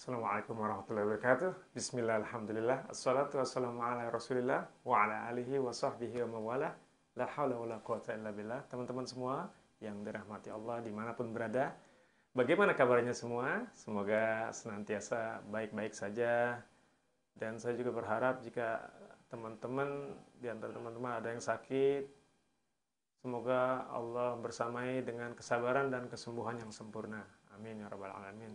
Assalamualaikum warahmatullahi wabarakatuh. Bismillah, alhamdulillah. Assalatu wassalamu ala rasulillah wa ala alihi wa sahbihi wa mawala. La hawla wa la quwata illa billah. Teman-teman semua yang dirahmati Allah dimanapun berada, bagaimana kabarnya semua? Semoga senantiasa baik-baik saja. Dan saya juga berharap jika teman-teman, di antara teman-teman ada yang sakit, semoga Allah bersamai dengan kesabaran dan kesembuhan yang sempurna. Amin ya rabbal alamin.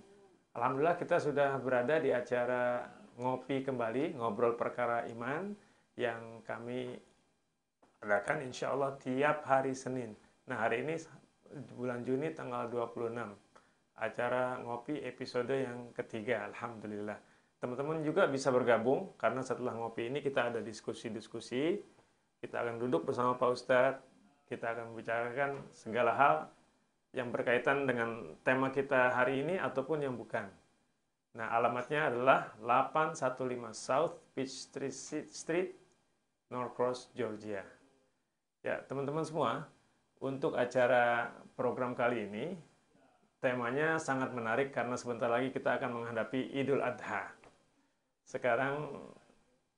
Alhamdulillah kita sudah berada di acara ngopi kembali, ngobrol perkara iman yang kami adakan insya Allah tiap hari Senin. Nah hari ini bulan Juni tanggal 26, acara ngopi episode yang ketiga, Alhamdulillah. Teman-teman juga bisa bergabung karena setelah ngopi ini kita ada diskusi-diskusi, kita akan duduk bersama Pak Ustadz, kita akan membicarakan segala hal yang berkaitan dengan tema kita hari ini ataupun yang bukan. Nah, alamatnya adalah 815 South Peach Street, Norcross, Georgia. Ya, teman-teman semua, untuk acara program kali ini, temanya sangat menarik karena sebentar lagi kita akan menghadapi Idul Adha. Sekarang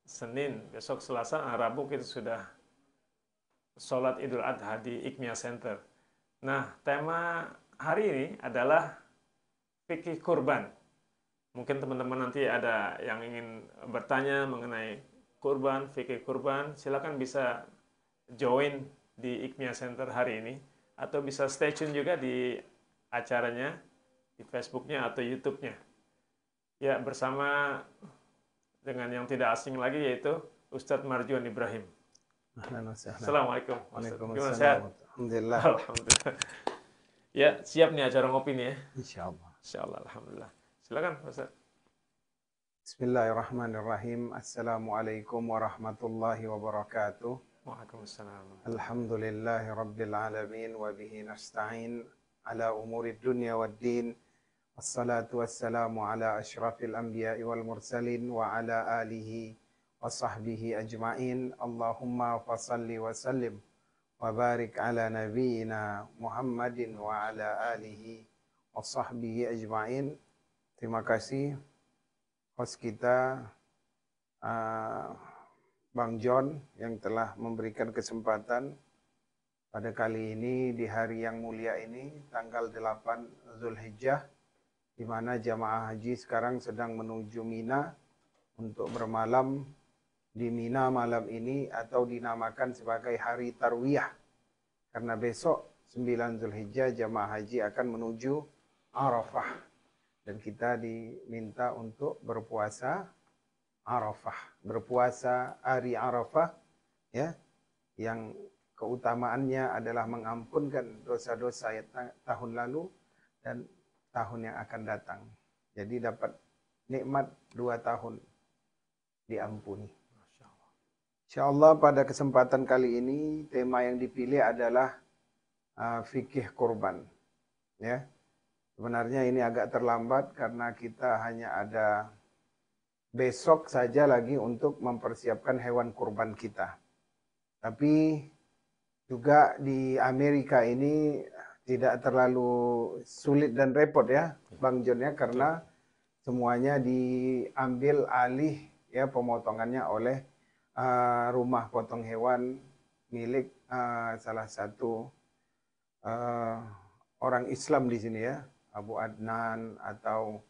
Senin, besok Selasa, Rabu kita sudah sholat Idul Adha di IKMIA Center. Nah, tema hari ini adalah fikih kurban. Mungkin teman-teman nanti ada yang ingin bertanya mengenai kurban, fikih kurban, silakan bisa join di IKMIA Center hari ini, atau bisa stay tune juga di acaranya, di Facebooknya atau YouTube-nya. Ya, bersama dengan yang tidak asing lagi yaitu Ustadz Marjuan Ibrahim. Assalamualaikum. Gimana sehat? Alhamdulillah. Alhamdulillah. Ya, siap nih acara ngopi nih ya. Insyaallah. Insyaallah, alhamdulillah. Silakan, Ustaz. Bismillahirrahmanirrahim. Assalamualaikum warahmatullahi wabarakatuh. Waalaikumsalam. Alhamdulillahi rabbil alamin wa bihi nasta'in ala umuri dunya waddin. Wassalatu wassalamu ala asyrafil anbiya'i wal mursalin wa ala alihi wa sahbihi ajma'in. Allahumma fasalli wa sallim wa barik ala nabiyyina Muhammadin wa ala alihi wa sahbihi ajma'in. Terima kasih host kita Bang John yang telah memberikan kesempatan pada kali ini di hari yang mulia ini tanggal 8 Zulhijjah, di mana jamaah haji sekarang sedang menuju Mina untuk bermalam di Mina malam ini, atau dinamakan sebagai hari Tarwiyah, karena besok 9 Zulhijjah jamaah haji akan menuju Arafah, dan kita diminta untuk berpuasa Arafah, berpuasa hari Arafah ya, yang keutamaannya adalah mengampunkan dosa-dosa tahun lalu dan tahun yang akan datang. Jadi dapat nikmat 2 tahun diampuni. Insyaallah pada kesempatan kali ini tema yang dipilih adalah fikih kurban. Ya, sebenarnya ini agak terlambat karena kita hanya ada besok saja lagi untuk mempersiapkan hewan kurban kita. Tapi juga di Amerika ini tidak terlalu sulit dan repot ya, Bang John ya, karena semuanya diambil alih ya pemotongannya oleh rumah potong hewan milik salah satu orang Islam di sini ya, Abu Adnan, atau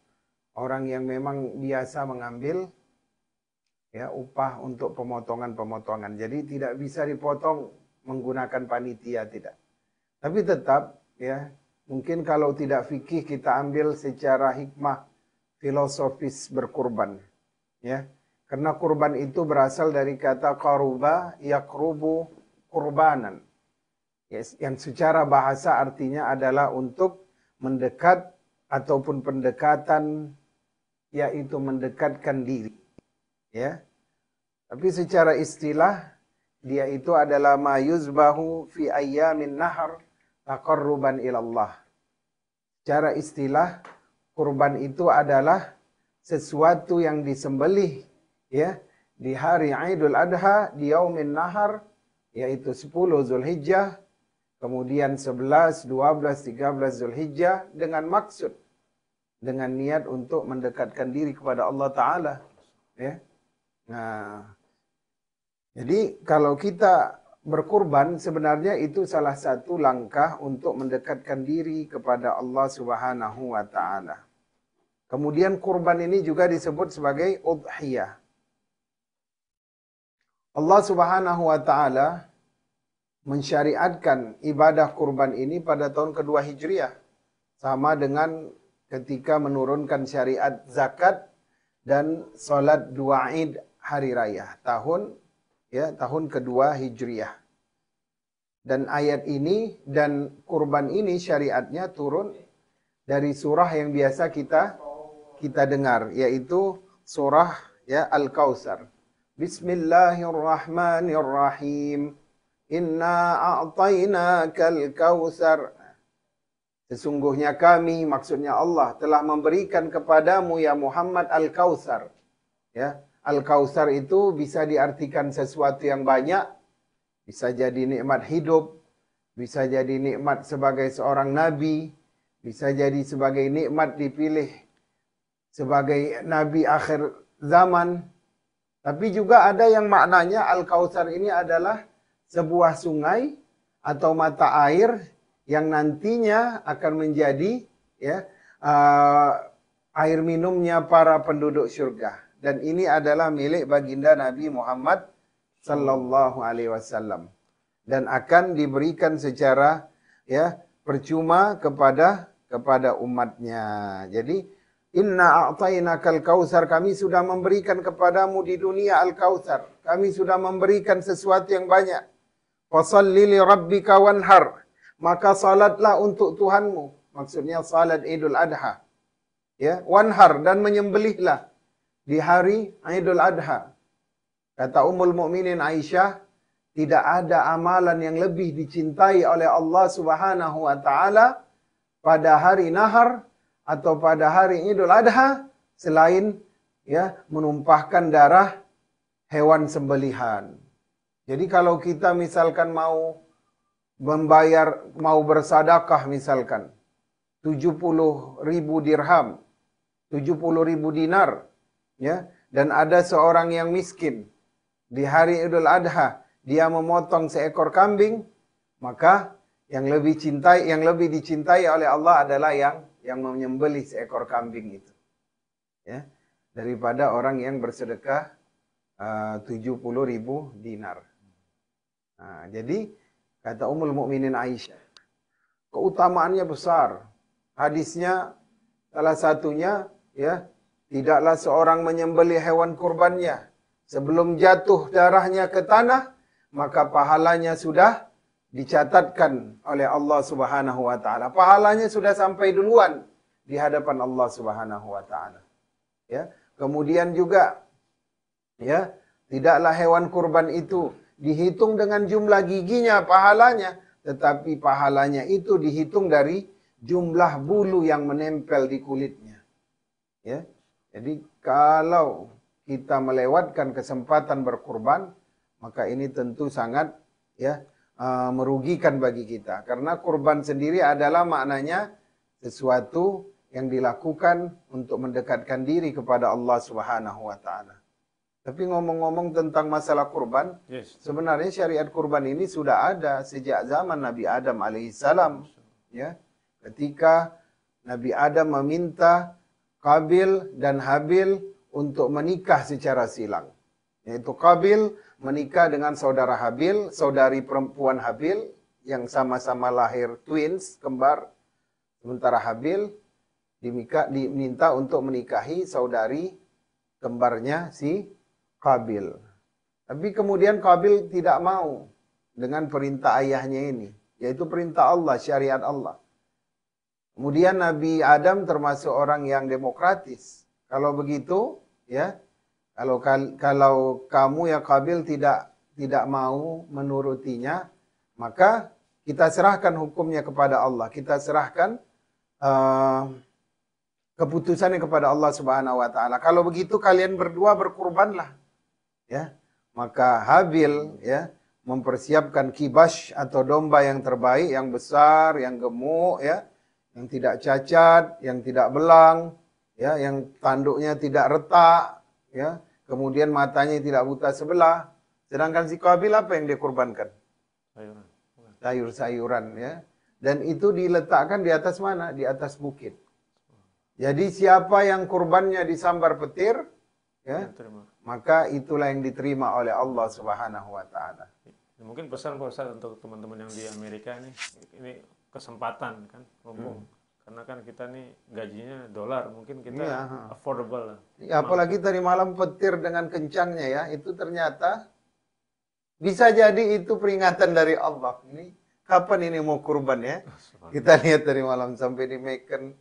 orang yang memang biasa mengambil ya upah untuk pemotongan-pemotongan. Jadi tidak bisa dipotong menggunakan panitia, tidak. Tapi tetap ya, mungkin kalau tidak fikih kita ambil secara hikmah filosofis berkurban ya. Karena kurban itu berasal dari kata qaruba yaqrubu kurbanan. Yes, yang secara bahasa artinya adalah untuk mendekat ataupun pendekatan, yaitu mendekatkan diri. Ya. Tapi secara istilah dia itu adalah ma yuzbahu fi ayyamin nahar taqarruban ilallah. Secara istilah kurban itu adalah sesuatu yang disembelih ya di hari Idul Adha, di yaumin nahar, yaitu 10 Zulhijjah, kemudian 11, 12, 13 Zulhijjah, dengan maksud dengan niat untuk mendekatkan diri kepada Allah Ta'ala. Ya. Nah, jadi kalau kita berkurban sebenarnya itu salah satu langkah untuk mendekatkan diri kepada Allah Subhanahu wa taala. Kemudian kurban ini juga disebut sebagai udhiyah. Allah Subhanahu wa taala mensyariatkan ibadah kurban ini pada tahun kedua Hijriah, sama dengan ketika menurunkan syariat zakat dan salat dua Id hari raya tahun kedua Hijriah. Dan ayat ini dan kurban ini syariatnya turun dari surah yang biasa kita dengar, yaitu surah Al-Kautsar. Bismillahirrahmanirrahim. Inna a'tainakal kautsar. Sesungguhnya kami, maksudnya Allah, telah memberikan kepadamu ya Muhammad Al-Kautsar. Ya, Al-Kautsar itu bisa diartikan sesuatu yang banyak, bisa jadi nikmat hidup, bisa jadi nikmat sebagai seorang nabi, bisa jadi sebagai nikmat dipilih sebagai nabi akhir zaman. Tapi juga ada yang maknanya Al-Kautsar ini adalah sebuah sungai atau mata air yang nantinya akan menjadi air minumnya para penduduk surga. Dan ini adalah milik baginda Nabi Muhammad sallallahu alaihi wasallam dan akan diberikan secara percuma kepada umatnya. Jadi inna a'tainakal kautsar, kami sudah memberikan kepadamu di dunia al-kautsar. Kami sudah memberikan sesuatu yang banyak. Fasholli li rabbika wanhar, maka salatlah untuk Tuhanmu. Maksudnya salat Idul Adha. Ya, wanhar, dan menyembelihlah di hari Idul Adha. Kata Ummul Mukminin Aisyah, tidak ada amalan yang lebih dicintai oleh Allah Subhanahu wa taala pada hari nahar atau pada hari Idul Adha selain menumpahkan darah hewan sembelihan. Jadi kalau kita misalkan mau bersadakah misalkan 70.000 dirham, 70.000 dinar, dan ada seorang yang miskin di hari Idul Adha dia memotong seekor kambing, maka yang lebih dicintai oleh Allah adalah yang menyembelih seekor kambing itu, daripada orang yang bersedekah 70.000 dinar. Nah, jadi kata Ummul Mukminin Aisyah, keutamaannya besar. Hadisnya salah satunya, tidaklah seorang menyembelih hewan kurbannya sebelum jatuh darahnya ke tanah, maka pahalanya sudah dicatatkan oleh Allah Subhanahu wa taala. Pahalanya sudah sampai duluan di hadapan Allah Subhanahu wa taala. Kemudian juga tidaklah hewan kurban itu dihitung dengan jumlah giginya pahalanya, tetapi pahalanya itu dihitung dari jumlah bulu yang menempel di kulitnya. Jadi kalau kita melewatkan kesempatan berkurban, maka ini tentu sangat merugikan bagi kita. Karena kurban sendiri adalah maknanya sesuatu yang dilakukan untuk mendekatkan diri kepada Allah Subhanahu wa taala. Tapi ngomong-ngomong tentang masalah kurban, sebenarnya syariat kurban ini sudah ada sejak zaman Nabi Adam alaihissalam. Ketika Nabi Adam meminta Qabil dan Habil untuk menikah secara silang. Yaitu Qabil menikah dengan saudara Habil, saudari perempuan Habil yang sama-sama lahir twins, kembar. Sementara Habil diminta untuk menikahi saudari kembarnya si Qabil. Tapi kemudian Qabil tidak mau dengan perintah ayahnya ini, yaitu perintah Allah, syariat Allah. Kemudian Nabi Adam termasuk orang yang demokratis. Kalau begitu, kalau kamu ya Qabil tidak mau menurutinya, maka kita serahkan hukumnya kepada Allah. Kita serahkan keputusannya kepada Allah Subhanahu wa taala. Kalau begitu kalian berdua berkurbanlah. Maka Habil mempersiapkan kibash atau domba yang terbaik, yang besar, yang gemuk, yang tidak cacat, yang tidak belang, ya, yang tanduknya tidak retak, ya, kemudian matanya tidak buta sebelah. Sedangkan si Qabil apa yang dia kurbankan? Sayuran. Sayur-sayuran, ya. Dan itu diletakkan di atas mana? Di atas bukit. Jadi siapa yang kurbannya disambar petir, ya, Terima. maka itulah yang diterima oleh Allah Subhanahu wa taala. Mungkin pesan Pak Ustadz untuk teman-teman yang di Amerika ini kesempatan kan, mumpung. Karena kan kita nih gajinya dolar, mungkin kita affordable lah. Ya, apalagi tadi malam petir dengan kencangnya, ya, itu ternyata bisa jadi itu peringatan dari Allah. Ini kapan ini mau kurban, ya? Kita lihat dari malam sampai di Macon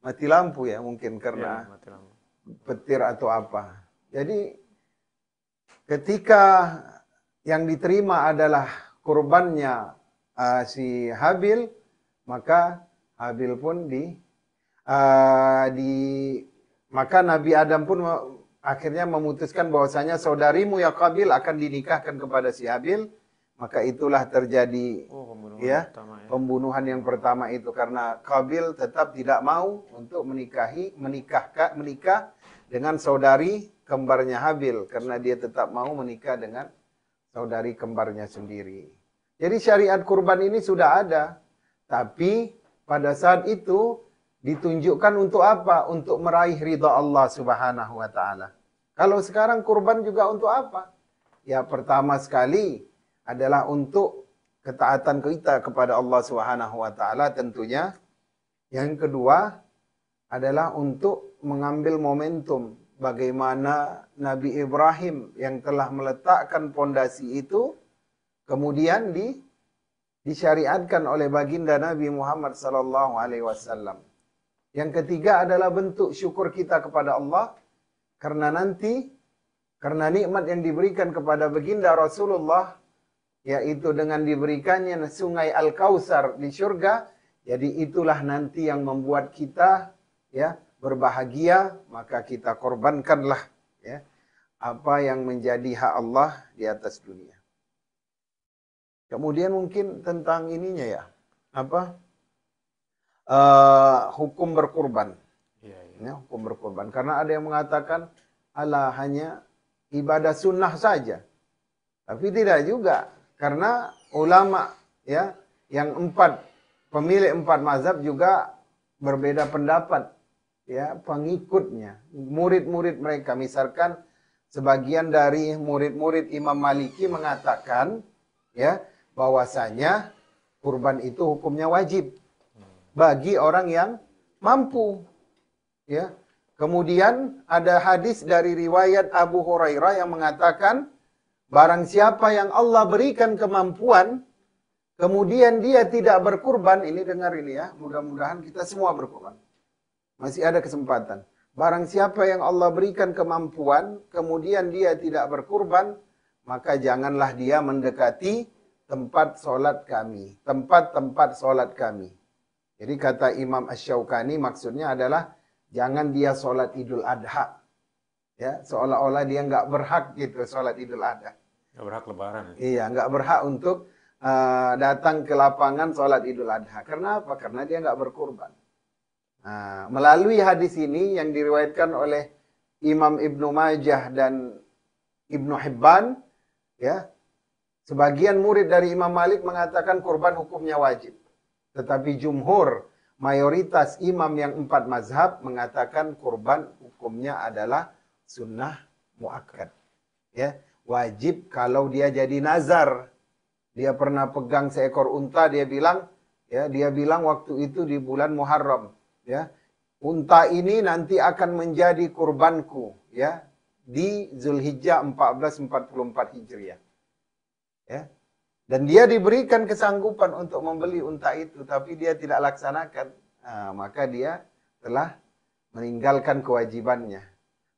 mati lampu, ya, mungkin karena mati lampu. Petir atau apa. Jadi ketika yang diterima adalah kurbannya si Habil, maka Habil pun maka Nabi Adam pun akhirnya memutuskan bahwasanya saudarimu ya Qabil akan dinikahkan kepada si Habil. Maka itulah terjadi pembunuhan yang pertama itu, karena Qabil tetap tidak mau untuk menikah dengan saudari kembarnya Habil, karena dia tetap mau menikah dengan saudari kembarnya sendiri. Jadi syariat kurban ini sudah ada, tapi pada saat itu ditunjukkan untuk apa? Untuk meraih ridha Allah Subhanahu wa taala. Kalau sekarang kurban juga untuk apa? Ya, pertama sekali adalah untuk ketaatan kita kepada Allah Subhanahu wa taala tentunya. Yang kedua adalah untuk mengambil momentum bagaimana Nabi Ibrahim yang telah meletakkan pondasi itu kemudian disyariatkan oleh baginda Nabi Muhammad sallallahu alaihi wasallam. Yang ketiga adalah bentuk syukur kita kepada Allah karena nikmat yang diberikan kepada baginda Rasulullah, yaitu dengan diberikannya sungai Al-Kautsar di surga. Jadi itulah nanti yang membuat kita, ya, berbahagia, maka kita korbankanlah, ya, apa yang menjadi hak Allah di atas dunia. Kemudian mungkin tentang ininya, ya, hukum berkurban. Ya, hukum berkurban. Karena ada yang mengatakan ala hanya ibadah sunnah saja. Tapi tidak juga. Karena ulama, ya, yang pemilik 4 mazhab juga berbeda pendapat, ya, pengikutnya, murid-murid mereka. Misalkan sebagian dari murid-murid Imam Maliki mengatakan, ya, bahwasanya kurban itu hukumnya wajib bagi orang yang mampu, ya. Kemudian ada hadis dari riwayat Abu Hurairah yang mengatakan barang siapa yang Allah berikan kemampuan kemudian dia tidak berkurban, ini dengar ini, ya, mudah-mudahan kita semua berkurban. Masih ada kesempatan. Barang siapa yang Allah berikan kemampuan kemudian dia tidak berkurban, maka janganlah dia mendekati tempat solat kami, tempat-tempat solat kami. Jadi kata Imam Asy-Syaukani maksudnya adalah jangan dia solat Idul Adha, ya, seolah-olah dia nggak berhak gitu solat Idul Adha. Nggak berhak lebaran. Iya, nggak berhak untuk datang ke lapangan solat Idul Adha. Karena apa? Karena dia nggak berkurban. Nah, melalui hadis ini yang diriwayatkan oleh Imam Ibnu Majah dan Ibnu Hibban, ya, sebagian murid dari Imam Malik mengatakan kurban hukumnya wajib. Tetapi jumhur, mayoritas imam yang 4 mazhab mengatakan kurban hukumnya adalah sunnah muakkad. Ya, wajib kalau dia jadi nazar. Dia pernah pegang seekor unta, dia bilang waktu itu di bulan Muharram, ya, unta ini nanti akan menjadi kurbanku, ya, di Zulhijjah 1444 Hijriah. Ya. Dan dia diberikan kesanggupan untuk membeli unta itu, tapi dia tidak laksanakan. Nah, maka dia telah meninggalkan kewajibannya.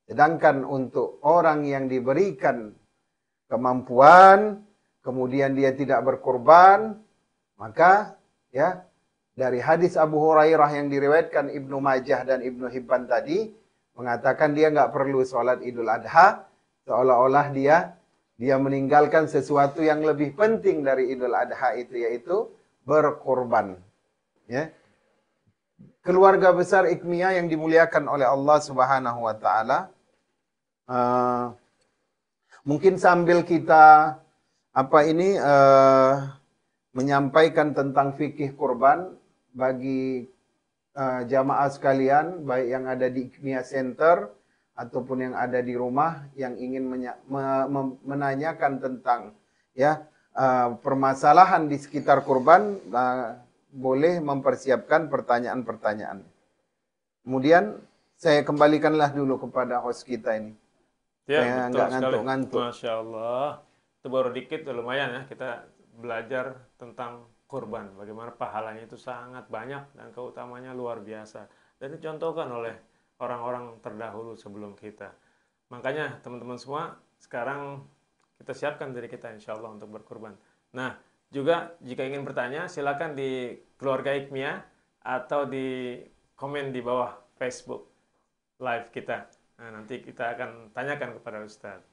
Sedangkan untuk orang yang diberikan kemampuan, kemudian dia tidak berkorban, maka, ya, dari hadis Abu Hurairah yang diriwayatkan Ibnu Majah dan Ibnu Hibban tadi, mengatakan dia nggak perlu sholat Idul Adha, seolah-olah dia meninggalkan sesuatu yang lebih penting dari Idul Adha itu, yaitu berkorban. Ya. keluarga besar Ikmiyah yang dimuliakan oleh Allah Subhanahu wa taala, mungkin sambil kita menyampaikan tentang fikih kurban bagi jamaah sekalian, baik yang ada di Ikmiyah Center ataupun yang ada di rumah yang ingin menanyakan tentang permasalahan di sekitar kurban, boleh mempersiapkan pertanyaan-pertanyaan. Kemudian saya kembalikanlah dulu kepada host kita ini. Ya, betul nggak sekali. ngantuk-ngantuk. Masya Allah. Itu baru dikit, lumayan ya. Kita belajar tentang kurban. Bagaimana pahalanya itu sangat banyak dan keutamanya luar biasa. Dan dicontohkan oleh orang-orang terdahulu sebelum kita. Makanya teman-teman semua, sekarang kita siapkan diri kita insya Allah untuk berkurban. Nah, juga jika ingin bertanya, silakan di Keluarga Ikmiyah atau di komen di bawah Facebook live kita. Nah, nanti kita akan tanyakan kepada Ustadz.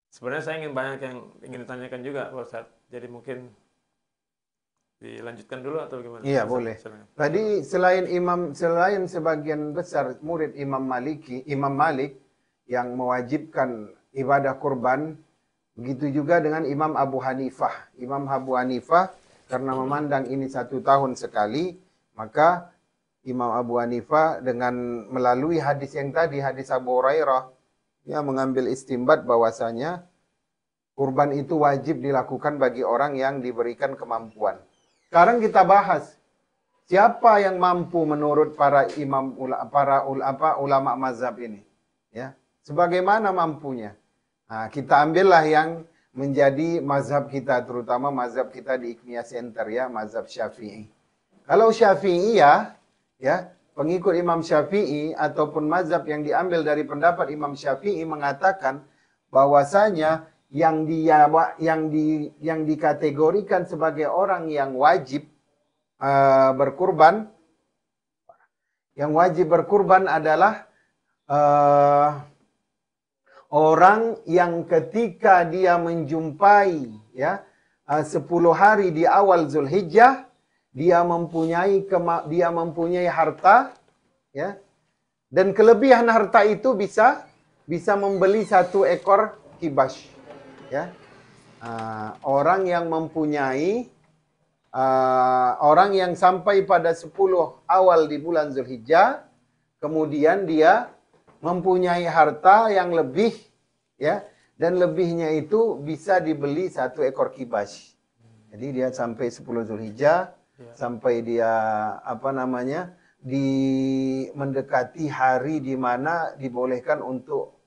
Sebenarnya saya ingin banyak yang ingin ditanyakan juga, Pak Ustadz. Jadi mungkin dilanjutkan dulu atau gimana? Iya, boleh. Tadi selain sebagian besar murid Imam Malik yang mewajibkan ibadah kurban, begitu juga dengan Imam Abu Hanifah. Imam Abu Hanifah karena memandang ini 1 tahun sekali, maka Imam Abu Hanifah dengan melalui hadis yang tadi, hadis Abu Hurairah, mengambil istimbat bahwasanya kurban itu wajib dilakukan bagi orang yang diberikan kemampuan. Sekarang kita bahas siapa yang mampu menurut para ulama mazhab ini, ya. Sebagaimana mampunya. Nah, kita ambillah yang menjadi mazhab kita, terutama mazhab kita di Ikmiyah Center, ya, mazhab Syafi'i. Kalau Syafi'iyah, ya, pengikut Imam Syafi'i ataupun mazhab yang diambil dari pendapat Imam Syafi'i mengatakan bahwasanya yang dikategorikan sebagai orang yang wajib berkurban, adalah orang yang ketika dia menjumpai 10 hari di awal Zulhijjah, dia mempunyai harta, ya, dan kelebihan harta itu bisa membeli 1 ekor kibash, ya. Orang yang mempunyai orang yang sampai pada 10 awal di bulan Zulhijjah, kemudian dia mempunyai harta yang lebih, ya, dan lebihnya itu bisa dibeli 1 ekor kibash. Jadi dia sampai 10 Zulhijjah, sampai dia mendekati hari di mana dibolehkan untuk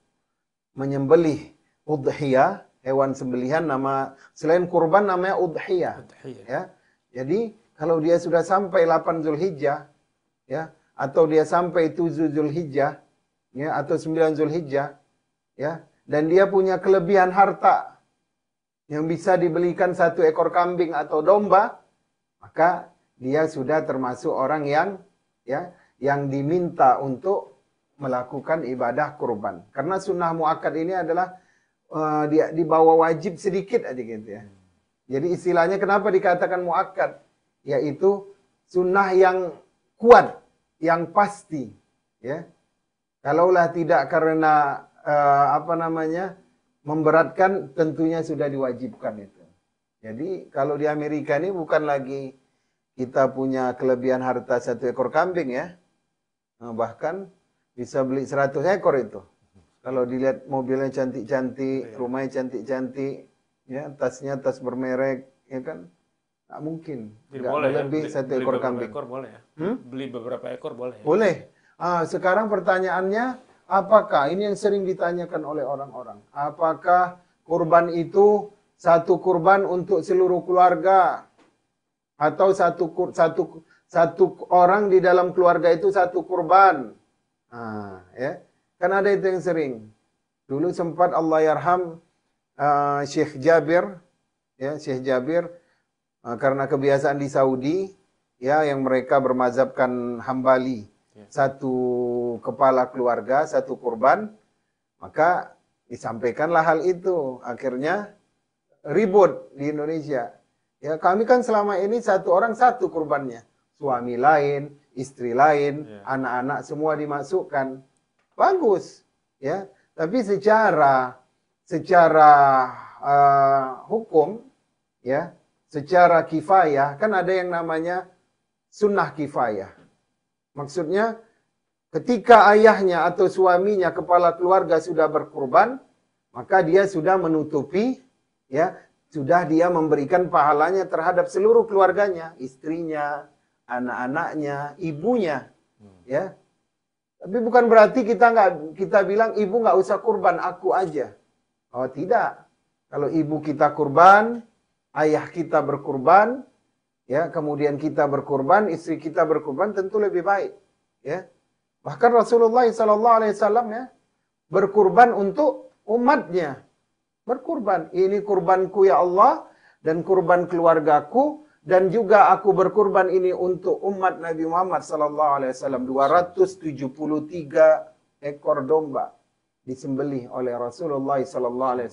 menyembelih udhiyah, hewan sembelihan, selain kurban namanya udhiyah. Ya. Jadi kalau dia sudah sampai 8 Zulhijjah, ya, atau dia sampai 7 Zulhijjah, ya, atau 9 Zulhijjah, ya, dan dia punya kelebihan harta yang bisa dibelikan 1 ekor kambing atau domba, maka dia sudah termasuk orang yang diminta untuk melakukan ibadah kurban. Karena sunnah muakkad ini adalah dia dibawa wajib sedikit aja gitu, ya. Jadi istilahnya kenapa dikatakan muakkad? Yaitu sunnah yang kuat, yang pasti, ya. Kalaulah tidak karena memberatkan, tentunya sudah diwajibkan itu. Jadi kalau di Amerika ini bukan lagi kita punya kelebihan harta 1 ekor kambing, ya. Bahkan bisa beli 100 ekor itu. Kalau dilihat mobilnya cantik-cantik, rumahnya cantik-cantik, ya, tasnya tas bermerek, ya kan? Nggak mungkin. Nggak boleh lebih 1 ekor kambing. Ekor boleh, ya? Beli beberapa ekor boleh, ya? Boleh. Sekarang pertanyaannya, apakah ini yang sering ditanyakan oleh orang-orang? Apakah kurban itu 1 kurban untuk seluruh keluarga? Atau satu orang di dalam keluarga itu 1 kurban? Ya. Kan ada itu yang sering. Dulu sempat Allah yarham Syekh Jabir, ya, Syekh Jabir, karena kebiasaan di Saudi, ya, yang mereka bermazhabkan Hambali, 1 kepala keluarga 1 kurban, maka disampaikanlah hal itu. Akhirnya ribut di Indonesia. Ya, kami kan selama ini 1 orang 1 kurbannya. Suami lain, istri lain, Iya. anak-anak semua dimasukkan. Bagus, ya. Tapi secara hukum, ya, secara kifayah, kan ada yang namanya sunnah kifayah. Maksudnya ketika ayahnya atau suaminya, kepala keluarga sudah berkurban, maka dia sudah menutupi, ya, sudah dia memberikan pahalanya terhadap seluruh keluarganya, istrinya, anak-anaknya, ibunya, ya. Tapi bukan berarti kita bilang ibu nggak usah kurban, aku aja. Oh tidak. Kalau ibu kita kurban, ayah kita berkurban, ya, kemudian kita berkurban, istri kita berkurban, tentu lebih baik, ya. Bahkan Rasulullah SAW, ya, berkurban untuk umatnya. Berkurban, ini kurbanku ya Allah, dan kurban keluargaku, dan juga aku berkurban ini untuk umat Nabi Muhammad SAW. 273 ekor domba disembelih oleh Rasulullah SAW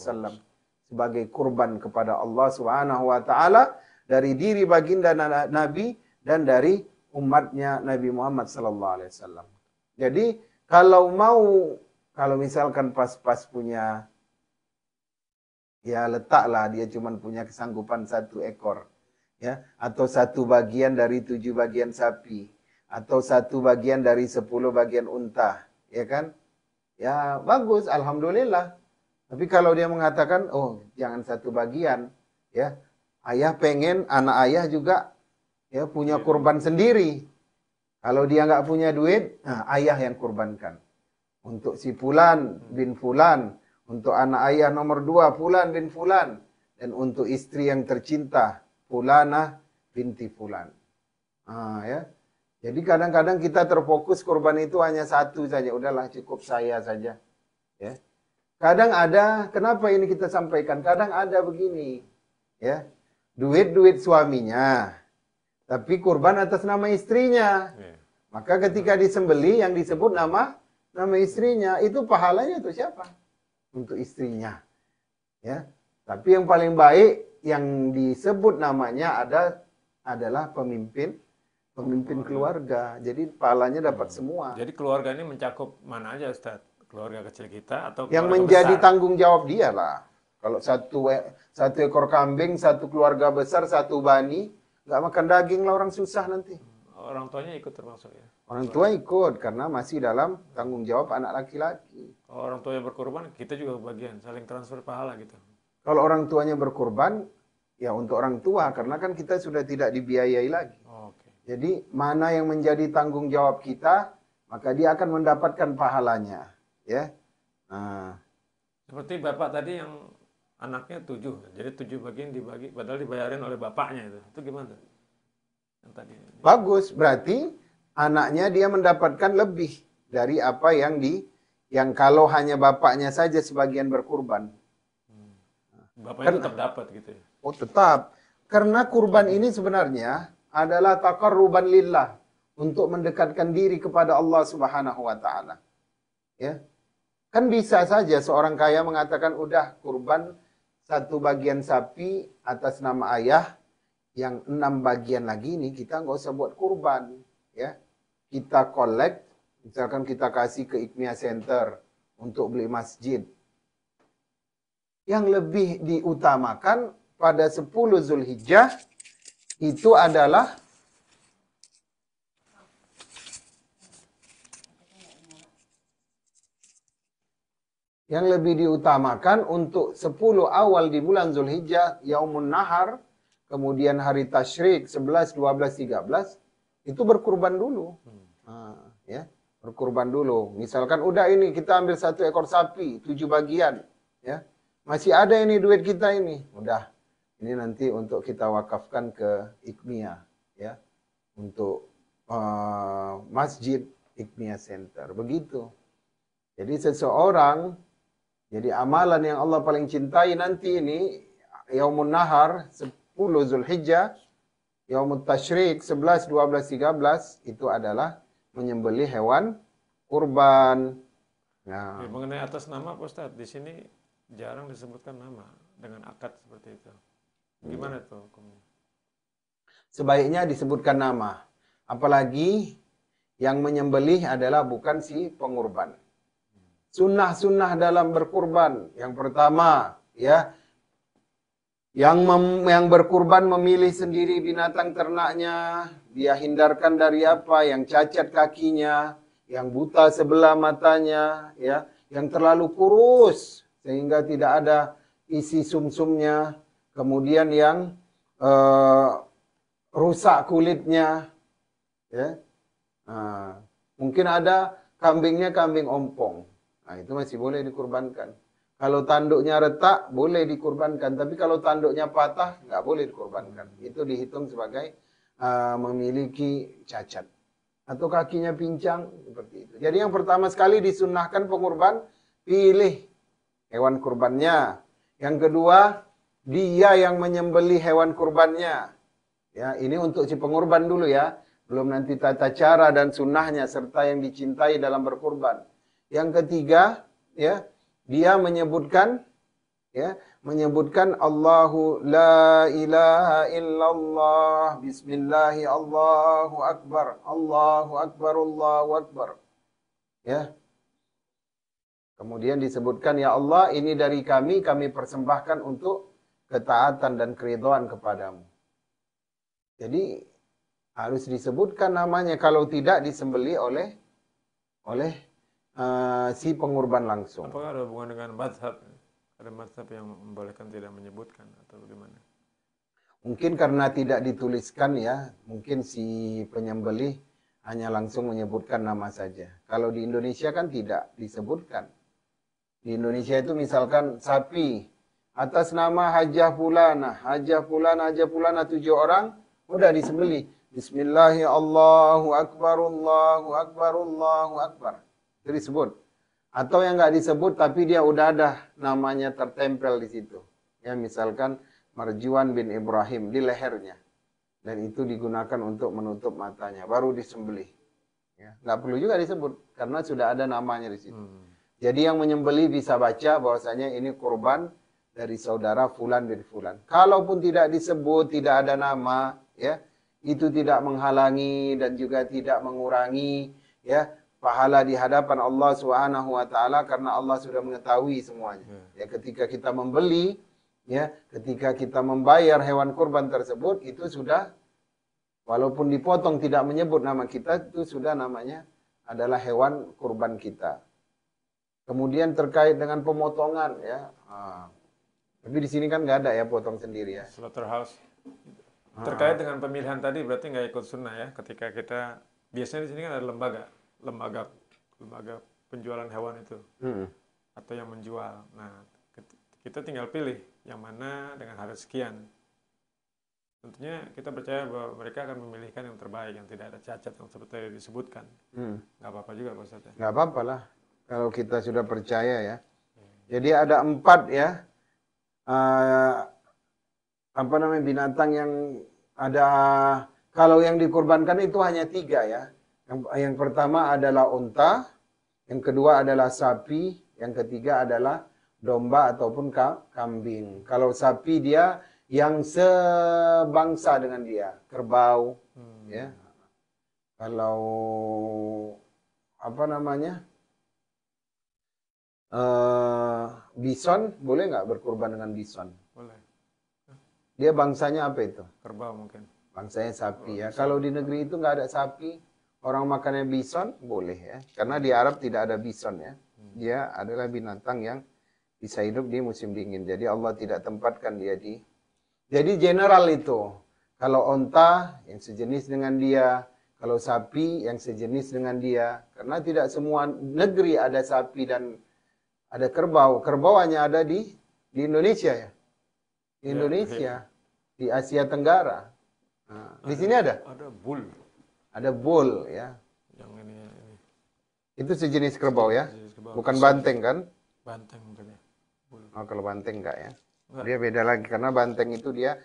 sebagai kurban kepada Allah Subhanahu wa taala dari diri baginda Nabi dan dari umatnya Nabi Muhammad SAW. Jadi kalau misalkan pas-pas punya, ya letaklah dia cuma punya kesanggupan 1 ekor, ya, atau 1 bagian dari 7 bagian sapi, atau 1 bagian dari 10 bagian unta, ya kan? Ya bagus, alhamdulillah. Tapi kalau dia mengatakan, oh jangan 1 bagian, ya, ayah pengen anak ayah juga, ya, punya kurban sendiri. Kalau dia nggak punya duit, nah, ayah yang kurbankan. Untuk si Fulan bin Fulan, untuk anak ayah nomor 2 Fulan bin Fulan, dan untuk istri yang tercinta Fulanah binti Fulan. Ya. Jadi kadang-kadang kita terfokus kurban itu hanya 1 saja, udahlah cukup saya saja. Ya. Kadang ada, kenapa ini kita sampaikan? Kadang ada begini, ya, duit suaminya, tapi kurban atas nama istrinya. Maka ketika disembeli yang disebut nama istrinya, itu pahalanya untuk siapa? Untuk istrinya. Ya. Tapi yang paling baik yang disebut namanya adalah pemimpin keluarga. Jadi pahalanya dapat semua. Jadi keluarga ini mencakup mana aja, Ustaz? Keluarga kecil kita atau Yang keluarga menjadi besar? tanggung jawab dia lah. Kalau satu ekor kambing, 1 keluarga besar, 1 bani, nggak makan daging lah orang susah nanti. Orang tuanya ikut termasuk ya? Orang tua ikut karena masih dalam tanggung jawab anak laki-laki. Kalau orang tua yang berkorban, kita juga bagian saling transfer pahala gitu. Kalau orang tuanya berkorban, ya untuk orang tua karena kan kita sudah tidak dibiayai lagi. Oke. Jadi mana yang menjadi tanggung jawab kita, maka dia akan mendapatkan pahalanya, ya. Nah, Seperti bapak tadi yang anaknya 7, jadi 7 bagian dibagi, padahal dibayarin oleh bapaknya itu gimana? Yang tadi. bagus, berarti anaknya dia mendapatkan lebih dari apa yang kalau hanya bapaknya saja sebagian berkurban. Bapaknya tetap dapat gitu ya? Oh tetap, karena kurban ini sebenarnya adalah taqarruban lillah, untuk mendekatkan diri kepada Allah Subhanahu wa taala. Ya. Kan bisa saja seorang kaya mengatakan udah kurban 1 bagian sapi atas nama ayah, yang 6 bagian lagi ini kita nggak usah buat kurban, ya. Kita collect, misalkan kita kasih ke Ikmia Center untuk beli masjid. Yang lebih diutamakan pada 10 Zulhijjah itu adalah untuk 10 awal di bulan Zulhijjah, Yaumun Nahar, kemudian hari Tasyrik 11, 12, 13, itu berkurban dulu. Ya, berkurban dulu. Misalkan udah ini kita ambil 1 ekor sapi, 7 bagian, ya. Masih ada ini duit kita ini. Udah. Ini nanti untuk kita wakafkan ke Ikmia, ya. Untuk Masjid Ikmia Center. Begitu. Jadi jadi amalan yang Allah paling cintai nanti ini, Yaumun Nahar, 10 Zulhijjah, Yaumut Tasyrik, 11, 12, 13, itu adalah menyembelih hewan kurban. Nah, Mengenai atas nama, Pak Ustadz, di sini jarang disebutkan nama dengan akad seperti itu. Gimana tuh hukumnya? sebaiknya disebutkan nama. Apalagi Yang menyembelih adalah bukan si pengurban. Sunnah-sunnah dalam berkurban. Yang pertama, ya, yang berkurban memilih sendiri binatang ternaknya, dia hindarkan dari apa, yang cacat kakinya, yang buta sebelah matanya, ya, yang terlalu kurus sehingga tidak ada isi sumsumnya, kemudian yang rusak kulitnya, ya. Nah, mungkin ada kambingnya kambing ompong. Nah, itu masih boleh dikurbankan. Kalau tanduknya retak, boleh dikurbankan. Tapi kalau tanduknya patah, nggak boleh dikurbankan. Itu dihitung sebagai memiliki cacat. Atau kakinya pincang, seperti itu. Jadi yang pertama sekali disunnahkan pengurban, pilih hewan kurbannya. Yang kedua, dia yang menyembelih hewan kurbannya. Ya, ini untuk si pengurban dulu ya. Belum nanti tata cara dan sunnahnya serta yang dicintai dalam berkurban. Yang ketiga, ya, dia menyebutkan Allahu la ilaha illallah, bismillahi Allahu akbar, Allahu akbar, Allahu akbar. Ya. Kemudian disebutkan, ya Allah, ini dari kami persembahkan untuk ketaatan dan keridhaan kepadamu. Jadi harus disebutkan namanya, kalau tidak disembelih oleh si pengurban langsung. Apakah ada hubungan dengan mazhab? Ada mazhab yang membolehkan tidak menyebutkan atau bagaimana? Mungkin karena tidak dituliskan ya, mungkin si penyembelih hanya langsung menyebutkan nama saja. Kalau di Indonesia kan tidak disebutkan. Di Indonesia itu misalkan sapi atas nama Hajah Fulana, Hajah Fulana 7 orang, udah disembelih. Bismillahirrahmanirrahim, Allahu akbar, Allahu akbar, Allahu akbar. Itu disebut. Atau yang nggak disebut tapi dia udah ada namanya tertempel di situ. Ya, misalkan Marjuan bin Ibrahim di lehernya. Dan itu digunakan untuk menutup matanya. Baru disembelih. Ya, nggak perlu juga disebut karena sudah ada namanya di situ. Jadi yang menyembelih bisa baca bahwasanya ini kurban dari saudara Fulan bin Fulan. Kalaupun tidak disebut, tidak ada nama, ya, itu tidak menghalangi dan juga tidak mengurangi, ya, pahala di hadapan Allah Subhanahu wa taala karena Allah sudah mengetahui semuanya. Ya, ketika kita membeli, ya, ketika kita membayar hewan kurban tersebut, itu sudah, walaupun dipotong tidak menyebut nama kita, itu sudah namanya adalah hewan kurban kita. Kemudian terkait dengan pemotongan, ya, tapi di sini kan nggak ada ya potong sendiri ya. Slaughterhouse. Terkait dengan pemilihan tadi berarti nggak ikut sunnah ya. Ketika kita biasanya di sini kan ada lembaga penjualan hewan itu atau yang menjual. Nah, kita tinggal pilih yang mana dengan harga sekian. Tentunya kita percaya bahwa mereka akan memilihkan yang terbaik, yang tidak ada cacat yang seperti yang disebutkan. Nggak apa-apa juga Pak Ustaz. Nggak apa-apa lah kalau kita sudah percaya ya. Jadi ada 4 ya. Binatang yang ada, kalau yang dikurbankan itu hanya 3 ya. Yang pertama adalah unta, yang kedua adalah sapi, yang ketiga adalah domba ataupun kambing. Kalau sapi dia yang sebangsa dengan dia, kerbau, ya. Kalau bison, boleh nggak berkurban dengan bison? Boleh. Dia bangsanya apa itu? Kerbau mungkin. Bangsanya sapi ya. Kalau di negeri itu nggak ada sapi, orang makannya bison, boleh ya. Karena di Arab tidak ada bison ya. Dia adalah binatang yang bisa hidup di musim dingin. Jadi Allah tidak tempatkan dia di. Jadi general itu. Kalau onta yang sejenis dengan dia, kalau sapi yang sejenis dengan dia. Karena tidak semua negeri ada sapi dan ada kerbau. Kerbau hanya ada di Indonesia ya. Di Indonesia, di Asia Tenggara. Nah, di sini ada? Ada bull. Ada bull ya. Yang ini. Itu sejenis kerbau ya? Sejenis kerbau. Bukan banteng kan? Banteng mungkin ya. Bull. Oh, kalau banteng enggak ya? Enggak. Dia beda lagi karena banteng itu dia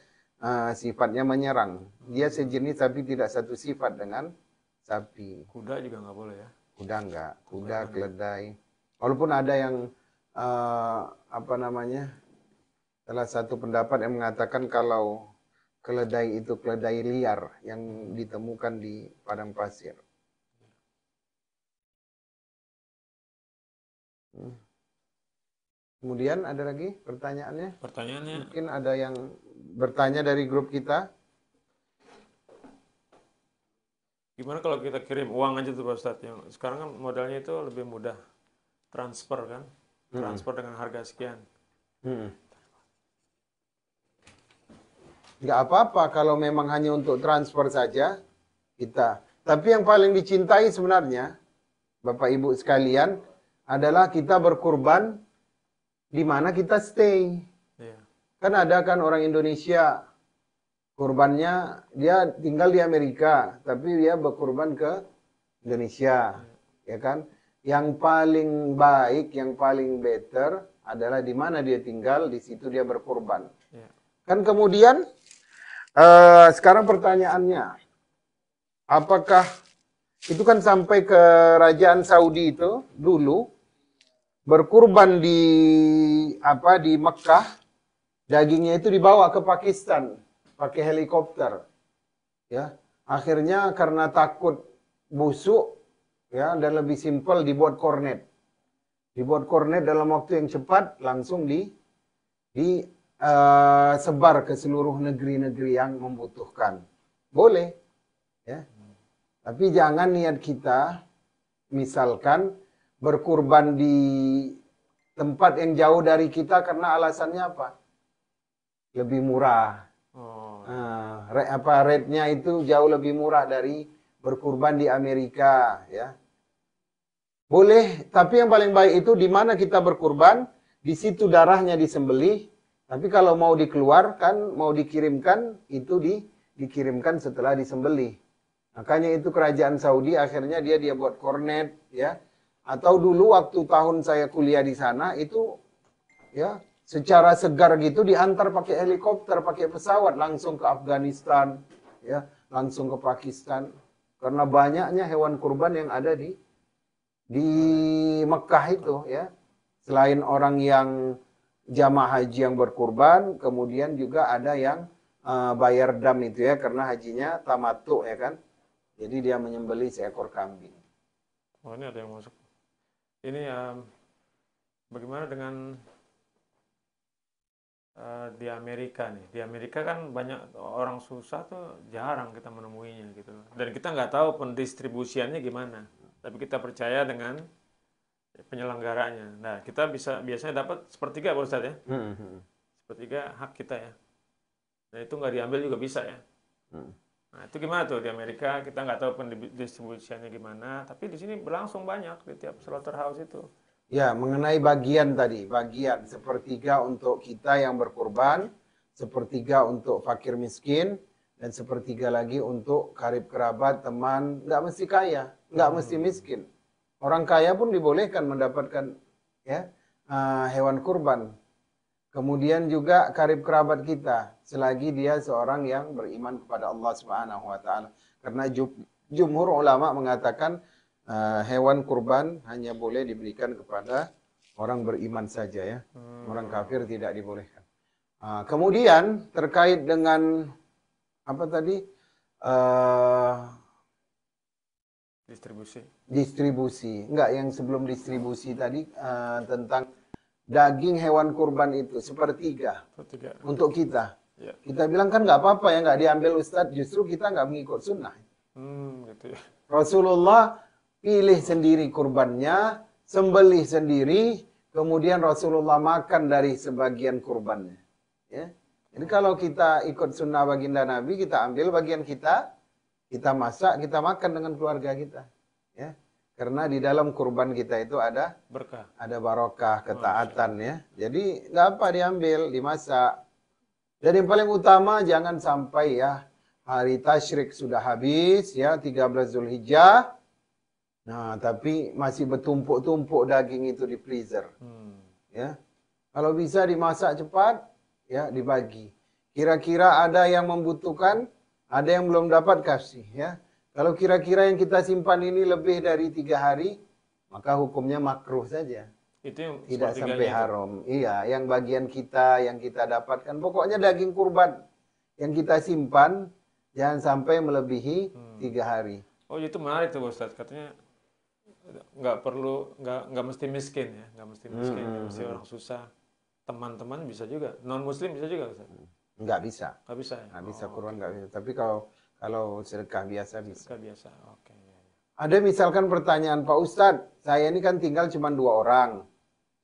sifatnya menyerang. Dia sejenis tapi tidak satu sifat dengan sapi. Kuda juga nggak boleh ya? Kuda enggak. Kuda, keledai. Walaupun ada yang salah satu pendapat yang mengatakan kalau keledai itu keledai liar yang ditemukan di padang pasir. Kemudian ada lagi pertanyaannya? Pertanyaannya, Mungkin ada yang bertanya dari grup kita. gimana kalau kita kirim uang aja tuh Pak Ustadz? Yang sekarang kan modalnya itu lebih mudah transfer kan? Transfer dengan harga sekian. Hmm. Nggak apa-apa kalau memang hanya untuk transfer saja kita. Tapi yang paling dicintai sebenarnya, Bapak Ibu sekalian, adalah kita berkurban di mana kita stay. Iya. Kan ada kan orang Indonesia kurbannya dia tinggal di Amerika, tapi dia berkurban ke Indonesia, ya kan? Yang paling baik, yang paling better adalah di mana dia tinggal, di situ dia berkurban. Iya. Kan kemudian sekarang pertanyaannya, apakah itu kan sampai ke kerajaan Saudi itu dulu berkurban di Mekah, dagingnya itu dibawa ke Pakistan pakai helikopter. Ya, akhirnya karena takut busuk ya dan lebih simpel dibuat kornet. Dibuat kornet dalam waktu yang cepat langsung sebar ke seluruh negeri-negeri yang membutuhkan. Boleh ya. Tapi jangan niat kita misalkan berkurban di tempat yang jauh dari kita karena alasannya apa? Lebih murah. Oh, Rate-nya itu jauh lebih murah dari berkurban di Amerika, ya. Boleh, tapi yang paling baik itu di mana kita berkurban, di situ darahnya disembelih. Tapi kalau mau dikeluarkan, mau dikirimkan, itu dikirimkan setelah disembelih. Makanya itu kerajaan Saudi akhirnya dia buat kornet, ya. Atau dulu waktu tahun saya kuliah di sana itu ya secara segar gitu diantar pakai helikopter, pakai pesawat langsung ke Afghanistan, ya, langsung ke Pakistan. Karena banyaknya hewan kurban yang ada di Mekah itu, ya. Selain orang yang jamaah haji yang berkurban, kemudian juga ada yang bayar dam itu ya, karena hajinya tamattu ya kan. Jadi dia menyembelih seekor kambing. oh ini ada yang masuk. Ini bagaimana dengan di Amerika nih? Di Amerika kan banyak orang susah tuh jarang kita menemuinya gitu. Dan kita nggak tahu pendistribusiannya gimana. Tapi kita percaya dengan penyelenggaranya. Nah, kita biasanya dapat sepertiga Pak Ustadz ya. Sepertiga hak kita ya. Nah, itu nggak diambil juga bisa ya. Nah, itu gimana tuh di Amerika? Kita nggak tahu pendistribusiannya gimana. Tapi di sini berlangsung banyak di tiap slaughterhouse itu. Ya, mengenai bagian tadi, bagian sepertiga untuk kita yang berkurban, sepertiga untuk fakir miskin, dan sepertiga lagi untuk karib kerabat, teman, nggak mesti kaya, nggak mesti miskin. Orang kaya pun dibolehkan mendapatkan ya hewan kurban. Kemudian juga karib kerabat kita, selagi dia seorang yang beriman kepada Allah Subhanahu wa taala. Karena jumhur ulama mengatakan hewan kurban hanya boleh diberikan kepada orang beriman saja ya. Orang kafir tidak dibolehkan. Kemudian terkait dengan apa tadi? Distribusi. Enggak, yang sebelum distribusi tadi tentang daging hewan kurban itu sepertiga untuk kita. Ya. Kita bilang kan nggak apa-apa ya, nggak diambil Ustadz, justru kita nggak mengikut sunnah. Gitu ya. Rasulullah pilih sendiri kurbannya, sembelih sendiri, kemudian Rasulullah makan dari sebagian kurbannya. Ya. Jadi kalau kita ikut sunnah baginda Nabi, kita ambil bagian kita masak, kita makan dengan keluarga kita. Ya. Karena di dalam kurban kita itu ada berkah, ada barokah, ketaatan ya. Jadi nggak apa diambil, dimasak. Dan yang paling utama jangan sampai ya hari tasyrik sudah habis ya 13 Zulhijjah. Nah, tapi masih bertumpuk-tumpuk daging itu di freezer. Ya. Kalau bisa dimasak cepat ya dibagi. Kira-kira ada yang membutuhkan, ada yang belum dapat kasih ya. Kalau kira-kira yang kita simpan ini lebih dari 3 hari, maka hukumnya makruh saja. Itu yang tidak sampai haram. Iya, yang bagian kita, yang kita dapatkan. Pokoknya daging kurban yang kita simpan, jangan sampai melebihi 3 hari. Oh, itu menarik tuh Ustadz. Katanya nggak mesti miskin ya, nggak mesti miskin, nggak mesti orang susah. Teman-teman bisa juga, non muslim bisa juga, Ustaz? Nggak bisa. Nggak bisa ya? Nggak bisa kurban, nggak bisa. Tapi kalau sedekah biasa bisa. Sedekah biasa, oke. Ada misalkan pertanyaan, Pak Ustadz, saya ini kan tinggal cuma 2 orang.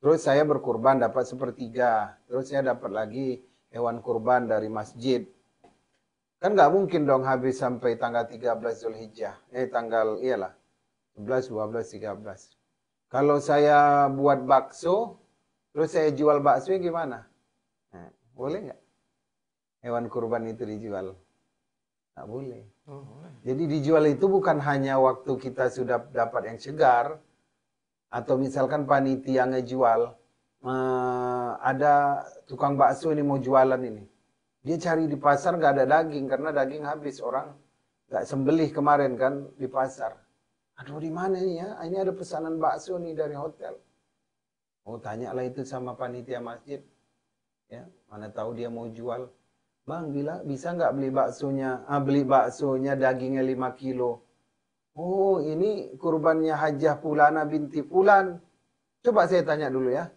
Terus saya berkurban dapat 1/3. Terus saya dapat lagi hewan kurban dari masjid. Kan nggak mungkin dong habis sampai tanggal 13 Zulhijjah. Iyalah, 11, 12, 13. Kalau saya buat bakso, terus saya jual bakso gimana? Nah, boleh nggak? Hewan kurban itu dijual? Nggak boleh. Oh, boleh. Jadi dijual itu bukan hanya waktu kita sudah dapat yang segar, atau misalkan panitia ngejual, ada tukang bakso ini mau jualan ini. Dia cari di pasar nggak ada daging, karena daging habis, orang nggak sembelih kemarin kan di pasar. Aduh, di mana nih ya? Ini ada pesanan bakso nih dari hotel. Oh, tanyalah itu sama panitia masjid. Ya, mana tahu dia mau jual. Bang, bisa nggak beli baksonya dagingnya 5 kilo. Oh, ini kurbannya Hajah Fulana binti Fulan. Coba saya tanya dulu ya.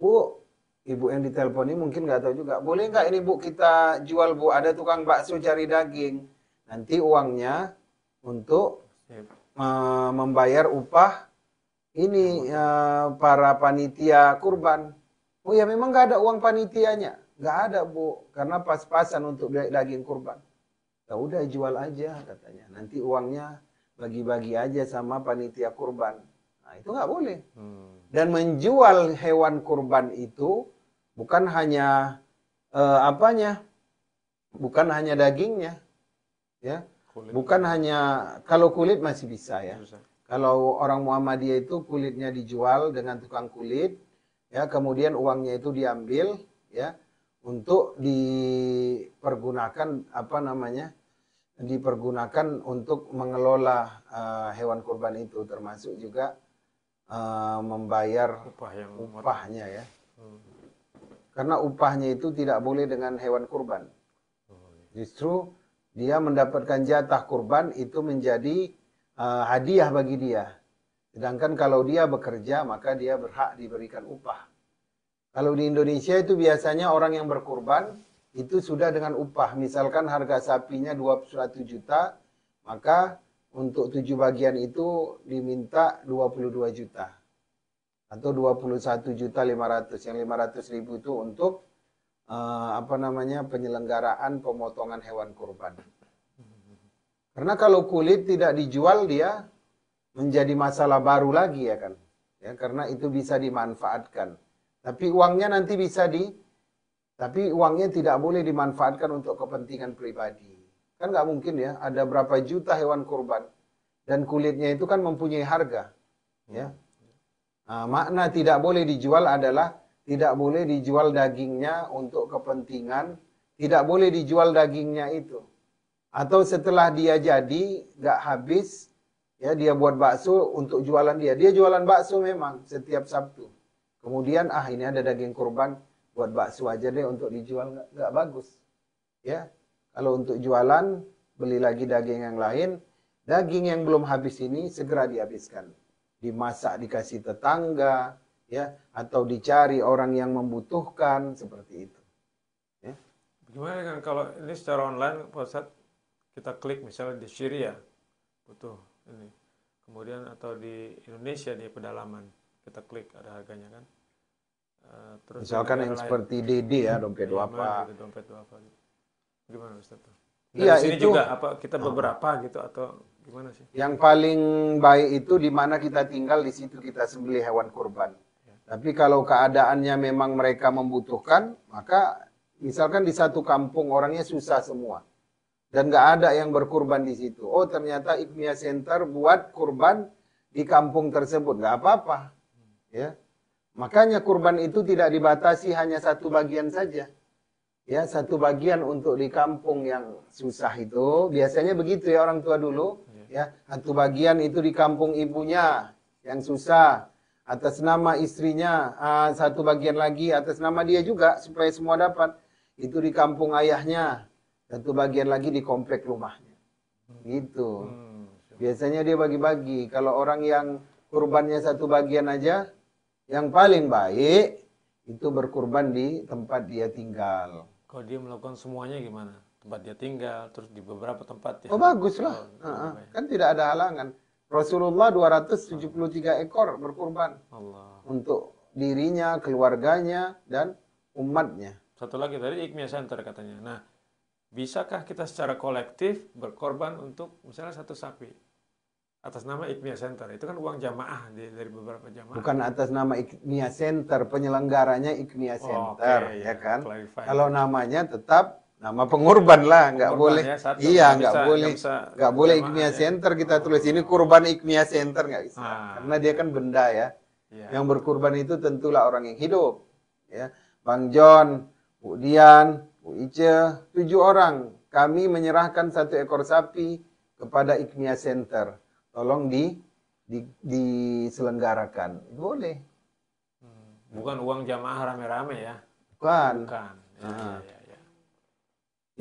Bu, ibu yang ditelepon ini mungkin nggak tahu juga. Boleh nggak ini Bu kita jual Bu? Ada tukang bakso cari daging. Nanti uangnya untuk membayar upah ini para panitia kurban. Oh ya, memang nggak ada uang panitianya. Nggak ada Bu, karena pas-pasan untuk daging kurban. Ya udah jual aja katanya. Nanti uangnya bagi-bagi aja sama panitia kurban. Nah, itu nggak boleh. Dan menjual hewan kurban itu bukan hanya bukan hanya dagingnya, ya. Kulit. Bukan hanya, kalau kulit masih bisa ya. Bisa. Kalau orang Muhammadiyah itu kulitnya dijual dengan tukang kulit, ya, kemudian uangnya itu diambil, ya, untuk dipergunakan dipergunakan untuk mengelola hewan kurban itu, termasuk juga membayar upahnya ya. Karena upahnya itu tidak boleh dengan hewan kurban. Justru dia mendapatkan jatah kurban itu menjadi hadiah bagi dia. Sedangkan kalau dia bekerja, maka dia berhak diberikan upah. Kalau di Indonesia itu biasanya orang yang berkurban itu sudah dengan upah. Misalkan harga sapinya 21 juta, maka untuk 7 bagian itu diminta 22 juta. Atau 21.500.000. Yang 500.000 itu untuk penyelenggaraan pemotongan hewan kurban. Karena kalau kulit tidak dijual, dia menjadi masalah baru lagi ya kan. Ya, karena itu bisa dimanfaatkan. Tapi uangnya tidak boleh dimanfaatkan untuk kepentingan pribadi. Kan nggak mungkin ya, ada berapa juta hewan kurban dan kulitnya itu kan mempunyai harga. Ya. Nah, makna tidak boleh dijual adalah tidak boleh dijual dagingnya untuk kepentingan, tidak boleh dijual dagingnya itu. Atau setelah dia jadi, nggak habis, ya dia buat bakso untuk jualan dia. Dia jualan bakso memang setiap Sabtu. Kemudian, ini ada daging kurban, buat bakso aja deh untuk dijual, nggak bagus. Ya, kalau untuk jualan, beli lagi daging yang lain. Daging yang belum habis ini segera dihabiskan. Dimasak, dikasih tetangga, ya, atau dicari orang yang membutuhkan, seperti itu. Ya. Gimana kan kalau ini secara online, Pak Ustadz, kita klik misalnya di Syria, butuh ini, kemudian atau di Indonesia di pedalaman, kita klik ada harganya kan. Terus misalkan yang seperti DD ya, dompet duafa. Gitu, dompet duafa gitu. Gimana Ustadz? Iya, sini itu juga apa kita beberapa gitu atau gimana sih? Yang paling baik itu di mana kita tinggal, di situ kita sembelih hewan kurban. Tapi kalau keadaannya memang mereka membutuhkan, maka misalkan di satu kampung orangnya susah semua. Dan nggak ada yang berkurban di situ. Oh, ternyata IKMIA Center buat kurban di kampung tersebut. Nggak apa-apa. Ya. Makanya kurban itu tidak dibatasi hanya satu bagian saja. Ya, satu bagian untuk di kampung yang susah itu. Biasanya begitu ya orang tua dulu. Ya, satu bagian itu di kampung ibunya yang susah. Atas nama istrinya, satu bagian lagi atas nama dia juga supaya semua dapat. Itu di kampung ayahnya. Satu bagian lagi di komplek rumahnya. Gitu. Biasanya dia bagi-bagi. Kalau orang yang kurbannya satu bagian aja, yang paling baik itu berkurban di tempat dia tinggal. Kalau dia melakukan semuanya gimana? Tempat dia tinggal, terus di beberapa tempat ya. Oh bagus lah, kan tidak ada halangan. Rasulullah 273 ekor berkurban Allah. untuk dirinya, keluarganya, dan umatnya. Satu lagi tadi Ikmia Center katanya. Nah, bisakah kita secara kolektif berkorban untuk misalnya satu sapi atas nama Ikmia Center? Itu kan uang jamaah dari beberapa jamaah. Bukan atas nama Ikmia Center, penyelenggaranya Ikmia Center, ya kan? Clarify. Kalau namanya tetap nama pengurban lah, nggak boleh. Ya, satu. Iya, nggak boleh Ikmia Center kita tulis ini kurban Ikmia Center, nggak bisa. Karena dia kan benda ya. Yang berkurban itu tentulah orang yang hidup, ya. Bang John, Bu Dian, Bu Ice, 7 orang. Kami menyerahkan 1 ekor sapi kepada Ikmia Center. Tolong diselenggarakan. Boleh. Bukan uang jamaah rame-rame ya? Bukan. Ya.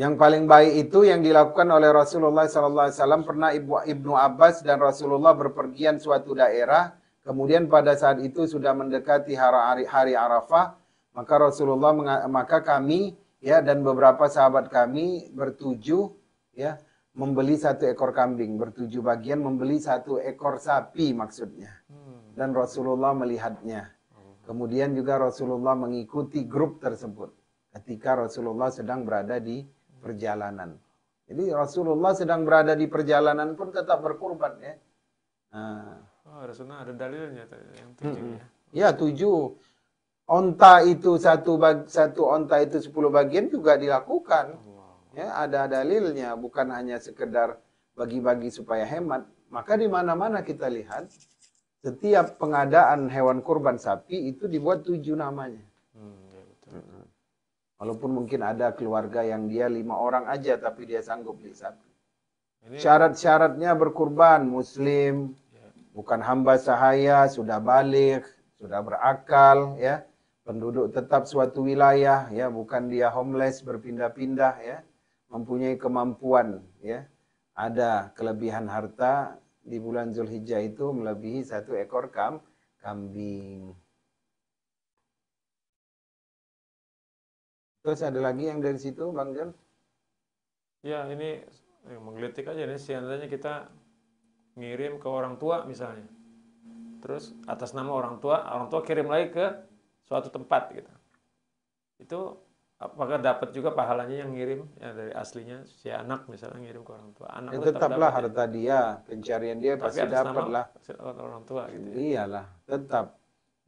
Yang paling baik itu yang dilakukan oleh Rasulullah SAW. Pernah Ibnu Abbas dan Rasulullah berpergian suatu daerah. Kemudian pada saat itu sudah mendekati hari Arafah. Maka kami ya dan beberapa sahabat kami bertujuh ya membeli 1 ekor kambing, bertujuh bagian membeli 1 ekor sapi maksudnya. Dan Rasulullah melihatnya. Kemudian juga Rasulullah mengikuti grup tersebut ketika Rasulullah sedang berada di perjalanan. Jadi Rasulullah sedang berada di perjalanan pun tetap berkurban ya. Rasulullah ada dalilnya yang 7 ya. Ya 7. Onta itu satu onta itu 10 bagian juga dilakukan. Ya, ada dalilnya, bukan hanya sekedar bagi-bagi supaya hemat. Maka di mana-mana kita lihat setiap pengadaan hewan kurban sapi itu dibuat 7 namanya. Ya, betul. Walaupun mungkin ada keluarga yang dia 5 orang aja tapi dia sanggup beli sapi. Syarat-syaratnya berkurban muslim, bukan hamba sahaya, sudah baligh, sudah berakal ya. Penduduk tetap suatu wilayah ya, bukan dia homeless berpindah-pindah ya, mempunyai kemampuan ya. Ada kelebihan harta di bulan Zulhijjah itu melebihi 1 ekor kambing. Terus ada lagi yang dari situ Bang John? Ya ini menggelitik aja nih, seandainya kita ngirim ke orang tua misalnya. Terus atas nama orang tua kirim lagi ke suatu tempat gitu. Itu apakah dapat juga pahalanya yang ngirim ya dari aslinya si anak misalnya ngirim ke orang tua. Anak tetaplah harta dia, pencarian dia pasti dapat lah. Orang tua gitu. Ya. Iyalah, tetap.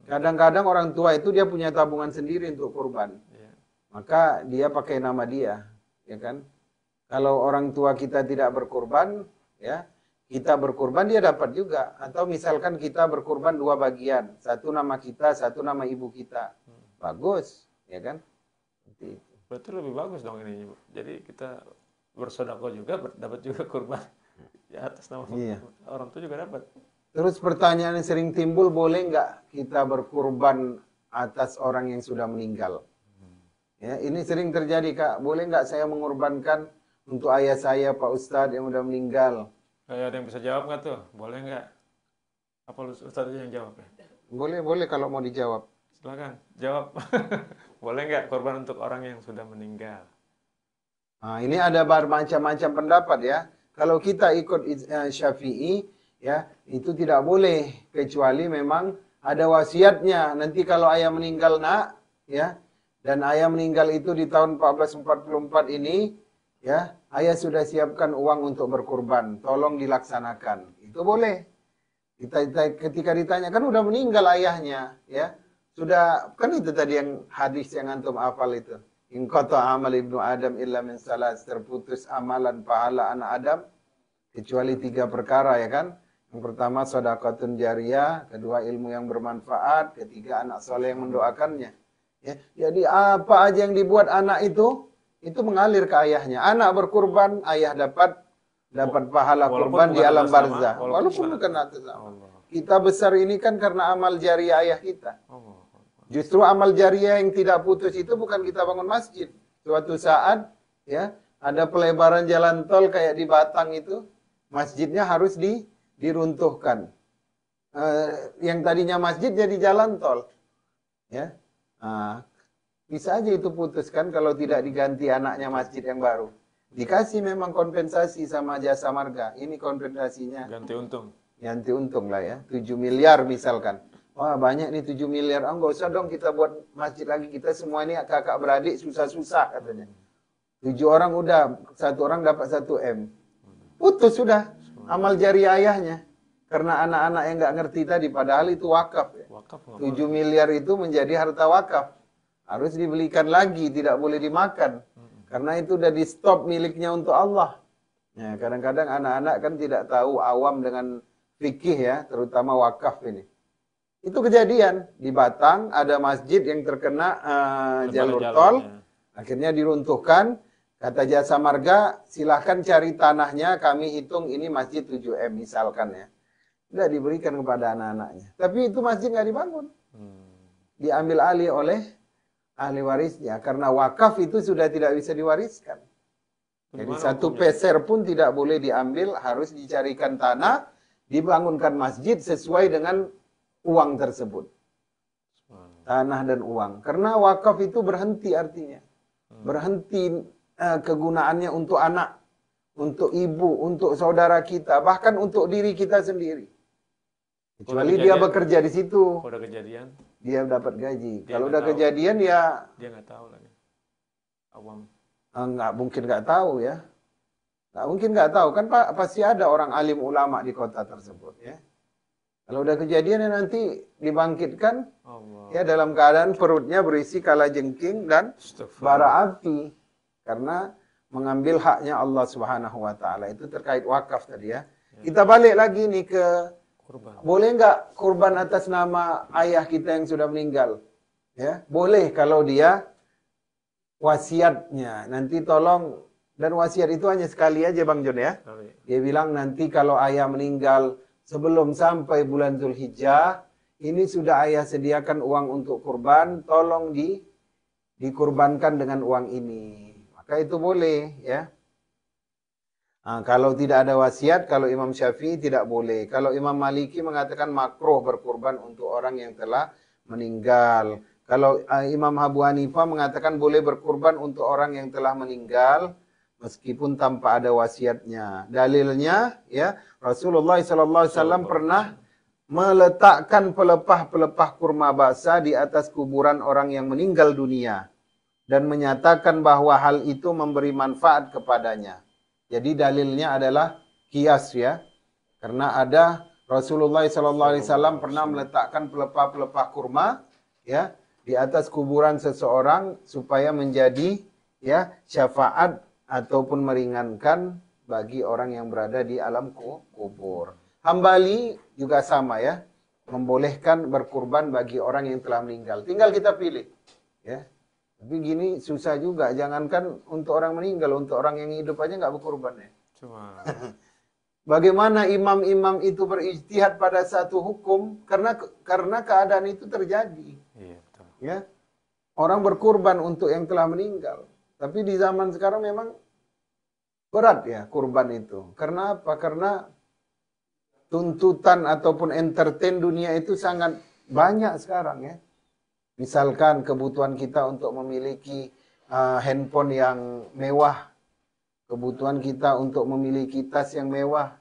Kadang-kadang orang tua itu dia punya tabungan sendiri untuk kurban. Ya. Maka dia pakai nama dia, ya kan? Kalau orang tua kita tidak berkurban, ya, kita berkurban dia dapat juga. Atau misalkan kita berkurban 2 bagian. 1 nama kita, 1 nama ibu kita. Bagus, ya kan? Seperti itu. Berarti lebih bagus dong ini. Jadi kita bersedekah juga, dapat juga kurban. Ya atas nama orang tua juga dapat. Terus pertanyaan yang sering timbul, boleh nggak kita berkurban atas orang yang sudah meninggal? Ya, ini sering terjadi Kak. Boleh nggak saya mengorbankan untuk ayah saya Pak Ustadz yang sudah meninggal? Ada yang bisa jawab nggak tuh? Boleh nggak? Apa Ustadz aja yang jawab ya? Boleh kalau mau dijawab. Silakan, jawab. Boleh nggak korban untuk orang yang sudah meninggal? Nah, ini ada macam-macam pendapat ya. Kalau kita ikut Syafi'i, ya itu tidak boleh kecuali memang ada wasiatnya. Nanti kalau ayah meninggal nak, ya, dan ayah meninggal itu di tahun 1444 ini, ya, ayah sudah siapkan uang untuk berkurban, tolong dilaksanakan. Itu boleh. Ketika ditanya, kan udah meninggal ayahnya, ya. Sudah, kan itu tadi yang hadis yang antum hafal itu. In qata amal ibnu Adam illa min salas, terputus amalan pahala anak Adam kecuali 3 perkara, ya kan? Yang pertama sedekahun jariyah, kedua ilmu yang bermanfaat, ketiga anak soleh yang mendoakannya. Ya, jadi apa aja yang dibuat anak itu mengalir ke ayahnya. Anak berkurban, ayah dapat pahala kurban di alam barzah. Walaupun bukan atas nama. Kita besar ini kan karena amal jariah ayah kita. Justru amal jariah yang tidak putus itu bukan kita bangun masjid. Suatu saat ya ada pelebaran jalan tol kayak di Batang itu, masjidnya harus diruntuhkan. yang tadinya masjid jadi jalan tol. Ya. Nah, bisa aja itu putuskan kalau tidak diganti anaknya masjid yang baru. Dikasih memang kompensasi sama jasa marga. Ini kompensasinya. Ganti untung. Ganti untung lah ya. 7 miliar misalkan. Wah banyak nih 7 miliar. Oh nggak usah dong kita buat masjid lagi. Kita semua ini kakak beradik susah-susah katanya. 7 orang udah. 1 orang dapat 1 M. Putus sudah. Amal jariah ayahnya. Karena anak-anak yang nggak ngerti tadi. Padahal itu wakaf. Ya. 7 miliar itu menjadi harta wakaf. Harus dibelikan lagi. Tidak boleh dimakan. Karena itu udah di stop miliknya untuk Allah. Ya, kadang-kadang anak-anak kan tidak tahu awam dengan fikih ya, terutama wakaf ini. Itu kejadian di Batang ada masjid yang terkena jalur tol, akhirnya diruntuhkan. Kata jasa marga, silahkan cari tanahnya, kami hitung ini masjid 7M misalkan ya. Udah diberikan kepada anak-anaknya. Tapi itu masjid nggak dibangun, diambil alih oleh ahli warisnya. Karena wakaf itu sudah tidak bisa diwariskan. Jadi satu peser pun tidak boleh diambil, harus dicarikan tanah, dibangunkan masjid sesuai dengan uang tersebut. Tanah dan uang. Karena wakaf itu berhenti artinya. Berhenti kegunaannya untuk anak, untuk ibu, untuk saudara kita, bahkan untuk diri kita sendiri. Kecuali dia bekerja di situ. Kalau udah kejadian, dia dapat gaji. Kalau udah kejadian ya dia nggak tahu lagi. Awam. Nggak mungkin nggak tahu ya. Nggak mungkin nggak tahu kan Pak, pasti ada orang alim ulama di kota tersebut ya. Kalau udah kejadian ya nanti dibangkitkan Allah. Ya dalam keadaan perutnya berisi kalajengking dan bara api karena mengambil haknya Allah Subhanahu wa taala. Itu terkait wakaf tadi ya. Kita balik lagi nih ke kurban. Boleh nggak kurban atas nama ayah kita yang sudah meninggal? Ya, boleh kalau dia wasiatnya. Nanti tolong, dan wasiat itu hanya sekali aja Bang Jon ya. Dia bilang nanti kalau ayah meninggal sebelum sampai bulan Zulhijjah, ini sudah ayah sediakan uang untuk kurban, tolong dikurbankan dengan uang ini. Maka itu boleh ya. Nah, kalau tidak ada wasiat, kalau Imam Syafi'i tidak boleh. Kalau Imam Maliki mengatakan makruh berkurban untuk orang yang telah meninggal. Kalau Imam Abu Hanifah mengatakan boleh berkurban untuk orang yang telah meninggal meskipun tanpa ada wasiatnya. Dalilnya ya Rasulullah SAW pernah meletakkan pelepah-pelepah kurma basah di atas kuburan orang yang meninggal dunia dan menyatakan bahwa hal itu memberi manfaat kepadanya. Jadi dalilnya adalah kias ya. Karena ada Rasulullah SAW pernah meletakkan pelepah-pelepah kurma ya di atas kuburan seseorang supaya menjadi ya syafaat ataupun meringankan bagi orang yang berada di alam kubur. Hambali juga sama ya, membolehkan berkurban bagi orang yang telah meninggal. Tinggal kita pilih ya. Tapi gini susah juga, jangankan untuk orang meninggal, untuk orang yang hidup aja nggak berkurban ya. Cuma bagaimana imam-imam itu berijtihad pada satu hukum karena keadaan itu terjadi. iya, betul. Ya. Orang berkurban untuk yang telah meninggal. Tapi di zaman sekarang memang berat ya kurban itu. Karena apa? Karena tuntutan ataupun entertain dunia itu sangat banyak sekarang ya. Misalkan kebutuhan kita untuk memiliki handphone yang mewah, kebutuhan kita untuk memiliki tas yang mewah,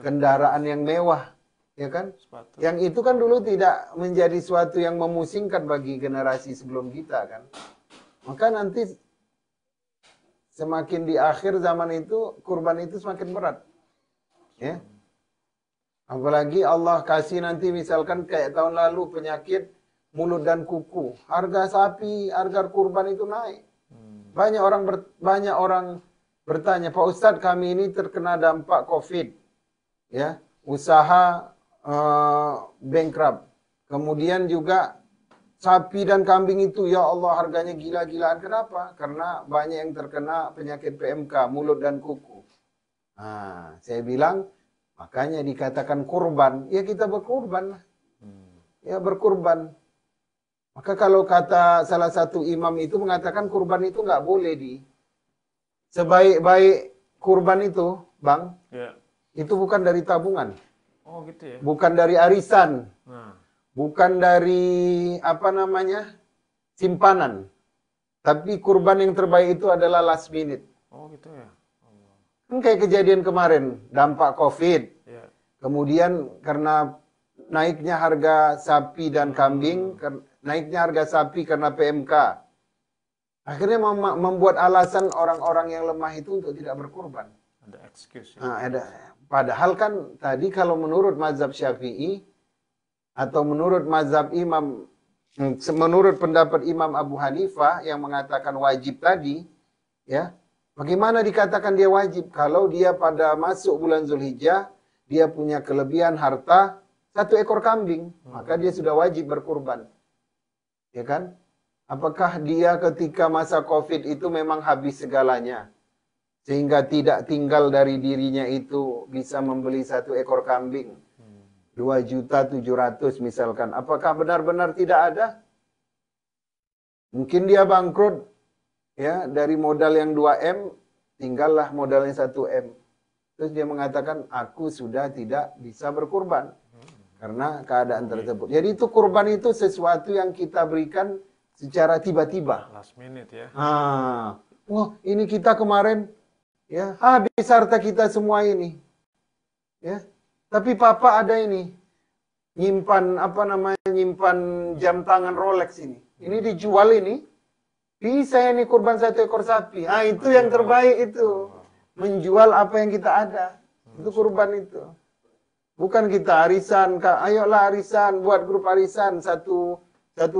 kendaraan yang mewah, ya kan? Sepatu. Yang itu kan dulu tidak menjadi suatu yang memusingkan bagi generasi sebelum kita kan. Maka nanti semakin di akhir zaman itu kurban itu semakin berat, ya. Apalagi Allah kasih nanti misalkan kayak tahun lalu penyakit mulut dan kuku, harga sapi, harga kurban itu naik. Banyak orang bertanya, Pak Ustadz kami ini terkena dampak COVID, ya, usaha bankrupt. Kemudian juga sapi dan kambing itu, ya Allah harganya gila-gilaan. Kenapa? Karena banyak yang terkena penyakit PMK, mulut dan kuku. Nah, saya bilang, makanya dikatakan kurban, ya kita berkurban lah. Ya berkurban. Maka kalau kata salah satu imam itu mengatakan kurban itu nggak boleh sebaik-baik kurban itu, Bang, itu bukan dari tabungan. Oh gitu ya. Bukan dari arisan, Nah, bukan dari simpanan. Tapi kurban yang terbaik itu adalah last minute. oh gitu ya. Allah. Kan kayak kejadian kemarin, dampak COVID. Ya. Kemudian karena naiknya harga sapi dan kambing, naiknya harga sapi karena PMK. Akhirnya membuat alasan orang-orang yang lemah itu untuk tidak berkurban. Ada excuse ya. Nah, padahal kan tadi kalau menurut mazhab Syafi'i atau menurut pendapat Imam Abu Hanifah yang mengatakan wajib tadi, ya, bagaimana dikatakan dia wajib kalau dia pada masuk bulan Zulhijjah dia punya kelebihan harta 1 ekor kambing, maka dia sudah wajib berkurban, ya kan? Apakah dia ketika masa COVID itu memang habis segalanya sehingga tidak tinggal dari dirinya itu bisa membeli 1 ekor kambing? 2.700.000 misalkan. Apakah benar-benar tidak ada? Mungkin dia bangkrut ya dari modal yang 2M tinggallah modalnya 1M. Terus dia mengatakan aku sudah tidak bisa berkurban karena keadaan tersebut. Jadi itu kurban itu sesuatu yang kita berikan secara tiba-tiba. Last minute ya. Wah, ini kita kemarin ya habis harta kita semua ini. Ya. Tapi papa ada ini. Nyimpan nyimpan jam tangan Rolex ini. Ini dijual ini. Bisa ini kurban 1 ekor sapi. Itu yang terbaik itu. Menjual apa yang kita ada. Itu kurban itu. Bukan kita arisan, ayolah arisan, buat grup arisan satu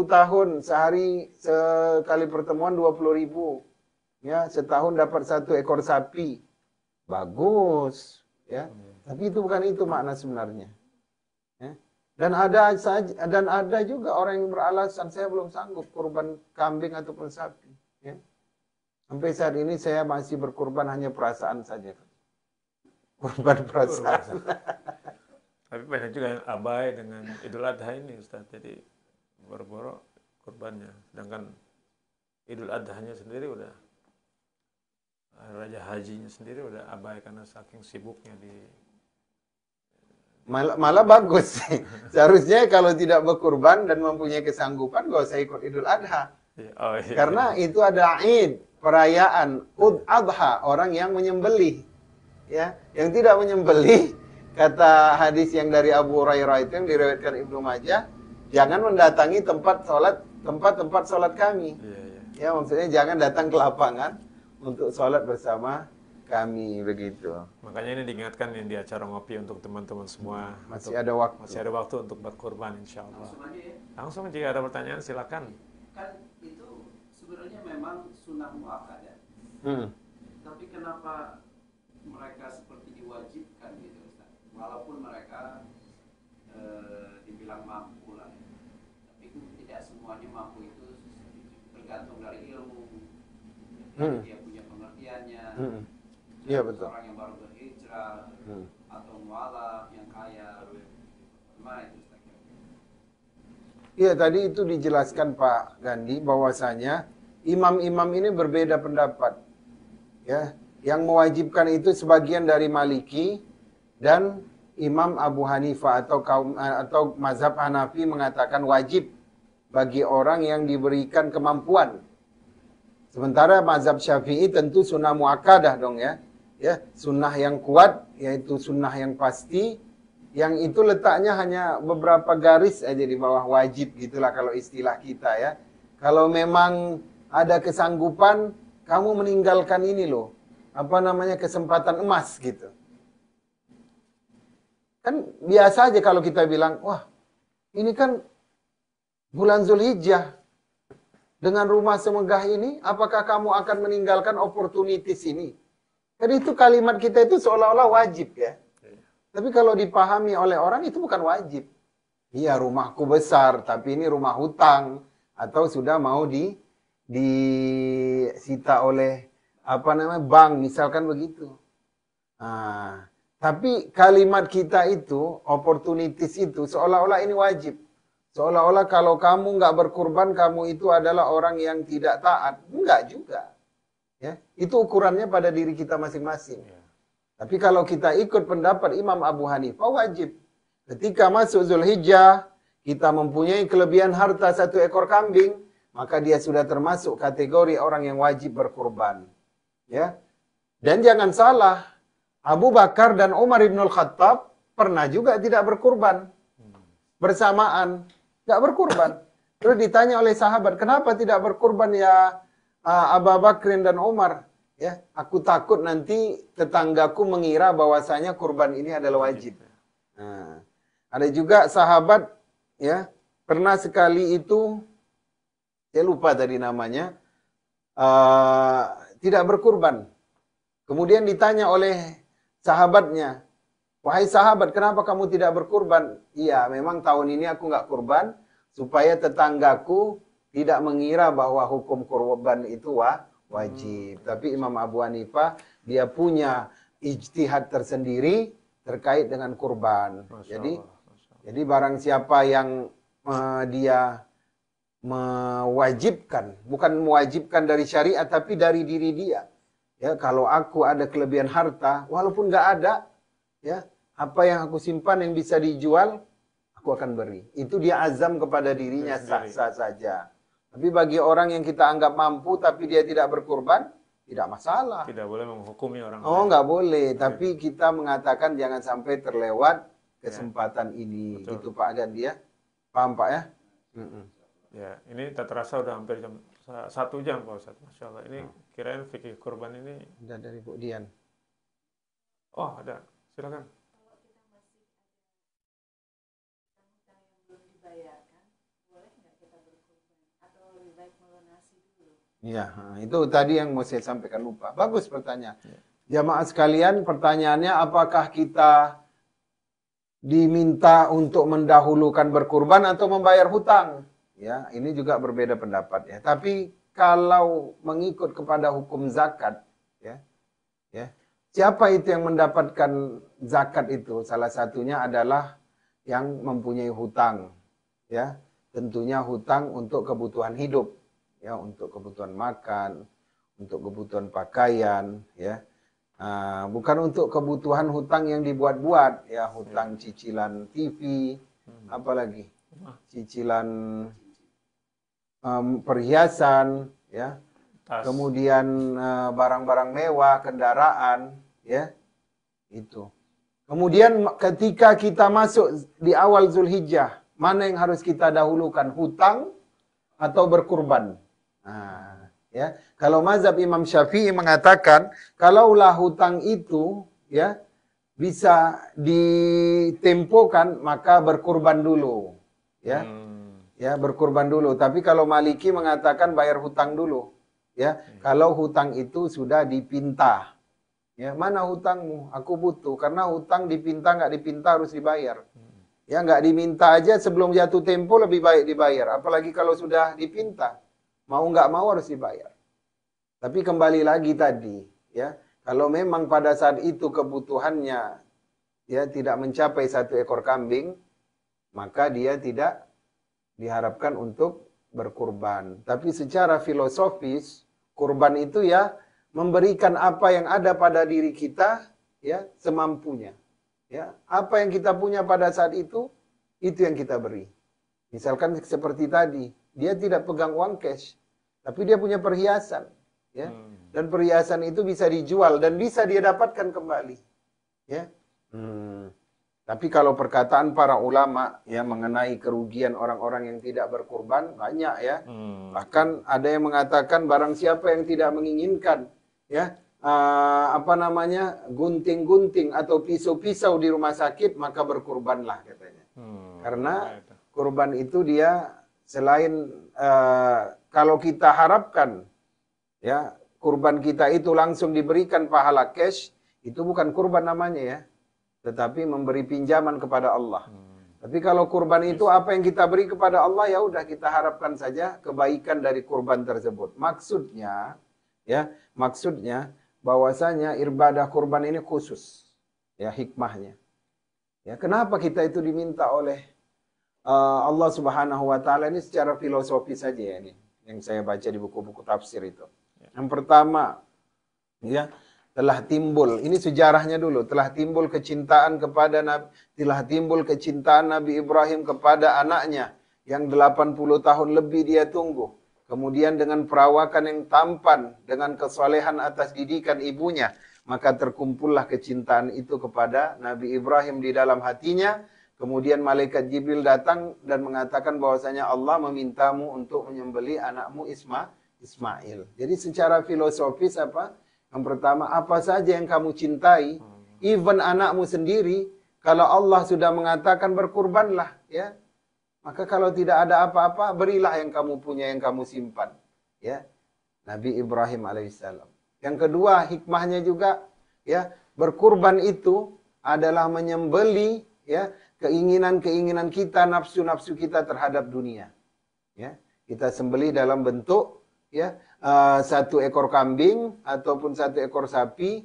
tahun sehari sekali pertemuan 20.000, ya setahun dapat 1 ekor sapi, bagus, ya. Tapi itu bukan itu makna sebenarnya. Ya. Dan ada juga orang yang beralasan saya belum sanggup kurban kambing ataupun sapi. Ya. Sampai saat ini saya masih berkurban hanya perasaan saja. Kurban perasaan. Tapi banyak juga yang abai dengan Idul Adha ini Ustaz. Jadi boro-boro kurbannya. Sedangkan Idul Adhanya sendiri udah, Raja Hajinya sendiri udah abai karena saking sibuknya di... Malah bagus sih. Seharusnya kalau tidak berkurban dan mempunyai kesanggupan gak usah ikut Idul Adha. Oh, iya. Karena itu ada Id, perayaan Adha, orang yang menyembelih. Ya, yang tidak menyembelih, kata hadis yang dari Abu Hurairah itu yang diriwayatkan Ibnu Majah, jangan mendatangi tempat sholat kami. Ya, maksudnya jangan datang ke lapangan untuk sholat bersama kami, begitu. Makanya ini diingatkan di acara ngopi untuk teman-teman semua. Masih ada waktu untuk berkurban, insya Allah. Langsung jika ada pertanyaan silakan. Kan itu sebenarnya memang sunnah muakkadah. Tapi kenapa mereka seperti diwajibkan gitu Ustaz? Walaupun mereka dibilang mampu lah, tapi tidak semuanya mampu, itu tergantung dari ilmu. Dia punya pengertiannya. Iya betul. Orang yang baru berhijrah atau mualaf yang kaya, gimana itu Ustaz? Iya, tadi itu dijelaskan Pak Gandhi bahwasanya imam-imam ini berbeda pendapat. Ya, yang mewajibkan itu sebagian dari Maliki dan Imam Abu Hanifah atau mazhab Hanafi mengatakan wajib bagi orang yang diberikan kemampuan. Sementara mazhab Syafi'i tentu sunnah muakkadah dong ya. Ya, sunnah yang kuat yaitu sunnah yang pasti, yang itu letaknya hanya beberapa garis aja di bawah wajib gitulah kalau istilah kita ya. Kalau memang ada kesanggupan, kamu meninggalkan ini loh, kesempatan emas gitu. Kan biasa aja kalau kita bilang, wah ini kan bulan Zulhijjah, dengan rumah semegah ini, apakah kamu akan meninggalkan opportunities ini? Jadi itu kalimat kita itu seolah-olah wajib ya. Tapi kalau dipahami oleh orang itu bukan wajib. Iya, rumahku besar, tapi ini rumah hutang atau sudah mau disita oleh bank, misalkan begitu. Nah, tapi kalimat kita itu, opportunities itu seolah-olah ini wajib. Seolah-olah kalau kamu nggak berkurban, kamu itu adalah orang yang tidak taat. Enggak juga. Ya, itu ukurannya pada diri kita masing-masing. Tapi kalau kita ikut pendapat Imam Abu Hanifah, wajib. Ketika masuk Zulhijjah, kita mempunyai kelebihan harta 1 ekor kambing, maka dia sudah termasuk kategori orang yang wajib berkurban. Ya. Dan jangan salah, Abu Bakar dan Umar ibn Khattab pernah juga tidak berkurban. Bersamaan, tidak berkurban. Terus ditanya oleh sahabat, kenapa tidak berkurban ya Abu Bakar dan Umar? Ya, aku takut nanti tetanggaku mengira bahwasanya kurban ini adalah wajib. Nah, ada juga sahabat, ya, pernah sekali itu, saya lupa tadi namanya, tidak berkurban. Kemudian ditanya oleh sahabatnya, wahai sahabat, kenapa kamu tidak berkurban? Iya, memang tahun ini aku nggak kurban, supaya tetanggaku tidak mengira bahwa hukum kurban itu wajib. Tapi Imam Abu Hanifah, dia punya ijtihad tersendiri terkait dengan kurban. Jadi barang siapa yang dia mewajibkan, bukan mewajibkan dari syariat, tapi dari diri dia. Ya, kalau aku ada kelebihan harta, walaupun nggak ada, ya, apa yang aku simpan yang bisa dijual, aku akan beri. Itu dia azam kepada dirinya, sah-sah saja. Tapi bagi orang yang kita anggap mampu tapi dia tidak berkurban, tidak masalah. Tidak boleh menghukumi orang lain. Oh, nggak boleh. Tapi kita mengatakan jangan sampai terlewat kesempatan ini. Betul. Gitu Pak Adan dia. Paham Pak ya? Ya, ini tak terasa udah hampir jam 1 jam Pak Ustadz. Masya Allah. Ini kirain fikih kurban ini. Udah dari Bu Dian. Oh, ada. Silakan. Iya, itu tadi yang mau saya sampaikan lupa. Bagus pertanyaan. Jamaah sekalian, pertanyaannya apakah kita diminta untuk mendahulukan berkurban atau membayar hutang? Ya, ini juga berbeda pendapat ya. Tapi kalau mengikut kepada hukum zakat, ya, siapa itu yang mendapatkan zakat itu? Salah satunya adalah yang mempunyai hutang, ya. Tentunya hutang untuk kebutuhan hidup. Ya, untuk kebutuhan makan, untuk kebutuhan pakaian, ya, bukan untuk kebutuhan hutang yang dibuat-buat, ya, hutang cicilan TV, apalagi cicilan perhiasan, ya, kemudian barang-barang mewah, kendaraan, ya, itu. Kemudian ketika kita masuk di awal Zulhijjah, mana yang harus kita dahulukan, hutang atau berkurban? Nah, ya, kalau mazhab Imam Syafi'i mengatakan kalaulah hutang itu, ya, bisa ditempokan maka berkurban dulu, ya. Ya, berkurban dulu. Tapi kalau Maliki mengatakan bayar hutang dulu, ya. Kalau hutang itu sudah dipinta. Ya, mana hutangmu? Aku butuh. Karena hutang dipinta nggak dipinta harus dibayar. Ya, nggak diminta aja sebelum jatuh tempo lebih baik dibayar. Apalagi kalau sudah dipinta. Mau nggak mau harus dibayar. Tapi kembali lagi tadi, ya, kalau memang pada saat itu kebutuhannya, ya, tidak mencapai 1 ekor kambing, maka dia tidak diharapkan untuk berkurban. Tapi secara filosofis, kurban itu ya memberikan apa yang ada pada diri kita, ya, semampunya. Ya, apa yang kita punya pada saat itu yang kita beri. Misalkan seperti tadi, dia tidak pegang uang cash, tapi dia punya perhiasan, ya. Dan perhiasan itu bisa dijual dan bisa dia dapatkan kembali, ya. Tapi kalau perkataan para ulama ya mengenai kerugian orang-orang yang tidak berkurban banyak, ya. Bahkan ada yang mengatakan barang siapa yang tidak menginginkan, ya, gunting-gunting atau pisau-pisau di rumah sakit, maka berkurbanlah katanya. Karena kurban itu dia selain kalau kita harapkan, ya, kurban kita itu langsung diberikan pahala cash, itu bukan kurban namanya, ya, tetapi memberi pinjaman kepada Allah. Tapi kalau kurban itu apa yang kita beri kepada Allah, ya udah kita harapkan saja kebaikan dari kurban tersebut. Maksudnya, ya, bahwasanya ibadah kurban ini khusus, ya, hikmahnya. Ya, kenapa kita itu diminta oleh Allah Subhanahu wa taala ini secara filosofis saja, ya, ini yang saya baca di buku-buku tafsir itu. Yang pertama, ya, telah timbul, ini sejarahnya dulu, telah timbul kecintaan kepada Nabi, telah timbul kecintaan Nabi Ibrahim kepada anaknya yang 80 tahun lebih dia tunggu. Kemudian dengan perawakan yang tampan, dengan kesolehan atas didikan ibunya, maka terkumpullah kecintaan itu kepada Nabi Ibrahim di dalam hatinya. Kemudian malaikat Jibril datang dan mengatakan bahwasanya Allah memintamu untuk menyembelih anakmu Ismail. Jadi secara filosofis apa? Yang pertama, apa saja yang kamu cintai, even anakmu sendiri, kalau Allah sudah mengatakan berkurbanlah, ya. Maka kalau tidak ada apa-apa, berilah yang kamu punya, yang kamu simpan, ya. Nabi Ibrahim alaihissalam. Yang kedua, hikmahnya juga, ya, berkurban itu adalah menyembeli, ya, keinginan-keinginan kita, nafsu-nafsu kita terhadap dunia, ya. Kita sembelih dalam bentuk, ya, 1 ekor kambing ataupun 1 ekor sapi.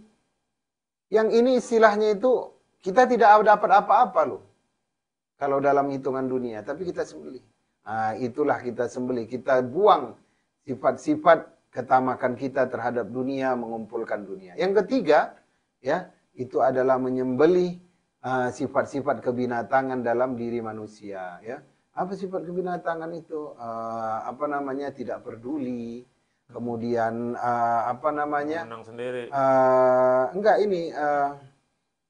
Yang ini istilahnya itu kita tidak dapat apa-apa loh kalau dalam hitungan dunia, tapi kita sembelih. Itulah kita sembelih, kita buang sifat-sifat ketamakan kita terhadap dunia, mengumpulkan dunia. Yang ketiga, ya, itu adalah menyembelih sifat-sifat kebinatangan dalam diri manusia, ya. Apa sifat kebinatangan itu? Tidak peduli. Kemudian menang sendiri.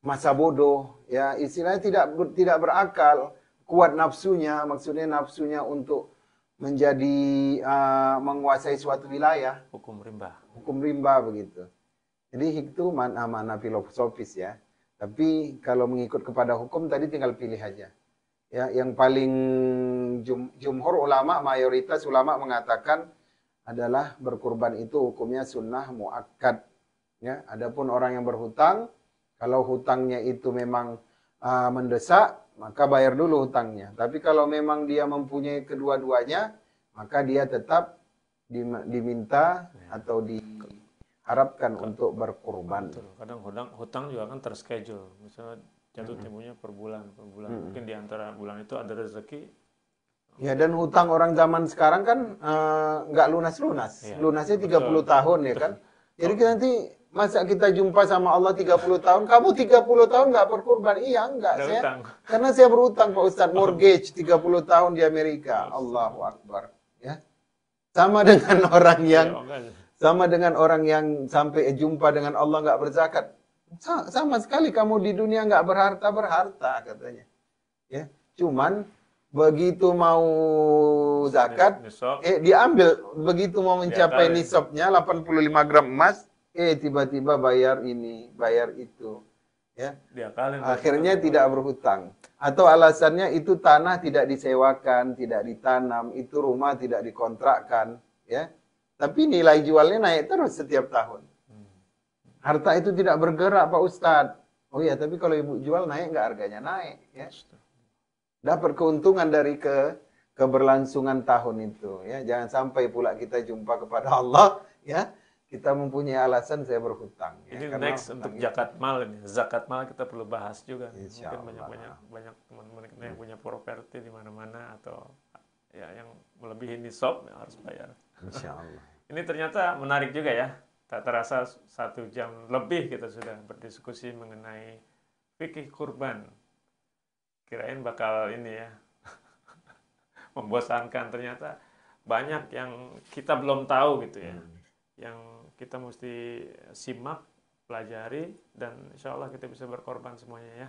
Masa bodoh, ya, istilahnya tidak berakal, kuat nafsunya, maksudnya nafsunya untuk menjadi menguasai suatu wilayah. Hukum rimba begitu. Jadi itu mana filosofis, ya. Tapi kalau mengikut kepada hukum tadi tinggal pilih aja. Ya, yang paling jumhur ulama, mayoritas ulama mengatakan adalah berkurban itu hukumnya sunnah muakkad. Ya, adapun orang yang berhutang, kalau hutangnya itu memang mendesak, maka bayar dulu hutangnya. Tapi kalau memang dia mempunyai kedua-duanya, maka dia tetap diminta atau diharapkan untuk berkurban. Kadang hutang juga kan terschedule. Misalnya jatuh temponya per bulan. Mungkin di antara bulan itu ada rezeki. Ya, dan hutang orang zaman sekarang kan nggak lunas-lunas. Ya, lunasnya 30 tahun, ya kan. Jadi nanti masa kita jumpa sama Allah 30 tahun, kamu 30 tahun nggak berkurban? Iya, enggak. Karena saya berutang, Pak Ustadz, mortgage 30 tahun di Amerika. Allahu Akbar. Ya. Sama dengan orang yang sampai jumpa dengan Allah nggak berzakat. Sama sekali kamu di dunia nggak berharta katanya. Ya, cuman begitu mau zakat, diambil. Begitu mau mencapai nisabnya 85 gram emas, tiba-tiba bayar ini, bayar itu. Ya. Akhirnya tidak berhutang. Atau alasannya itu tanah tidak disewakan, tidak ditanam, itu rumah tidak dikontrakkan. Ya. Tapi nilai jualnya naik terus setiap tahun. Harta itu tidak bergerak, Pak Ustadz. Oh iya, tapi kalau ibu jual naik nggak harganya? Naik. Ya. Dapat keuntungan dari keberlangsungan tahun itu, ya. Jangan sampai pula kita jumpa kepada Allah, ya, kita mempunyai alasan saya berhutang. Ini ya, next untuk zakat mal ini. Zakat mal kita perlu bahas juga. Mungkin banyak teman-teman kita yang punya properti di mana-mana atau ya yang melebihi nisab yang harus bayar. Insyaallah. Ini ternyata menarik juga, ya. Tak terasa 1 jam lebih kita sudah berdiskusi mengenai fikih kurban. Kirain bakal ini, ya, membosankan. Ternyata banyak yang kita belum tahu gitu, ya, yang kita mesti simak, pelajari, dan insya Allah kita bisa berkorban semuanya, ya.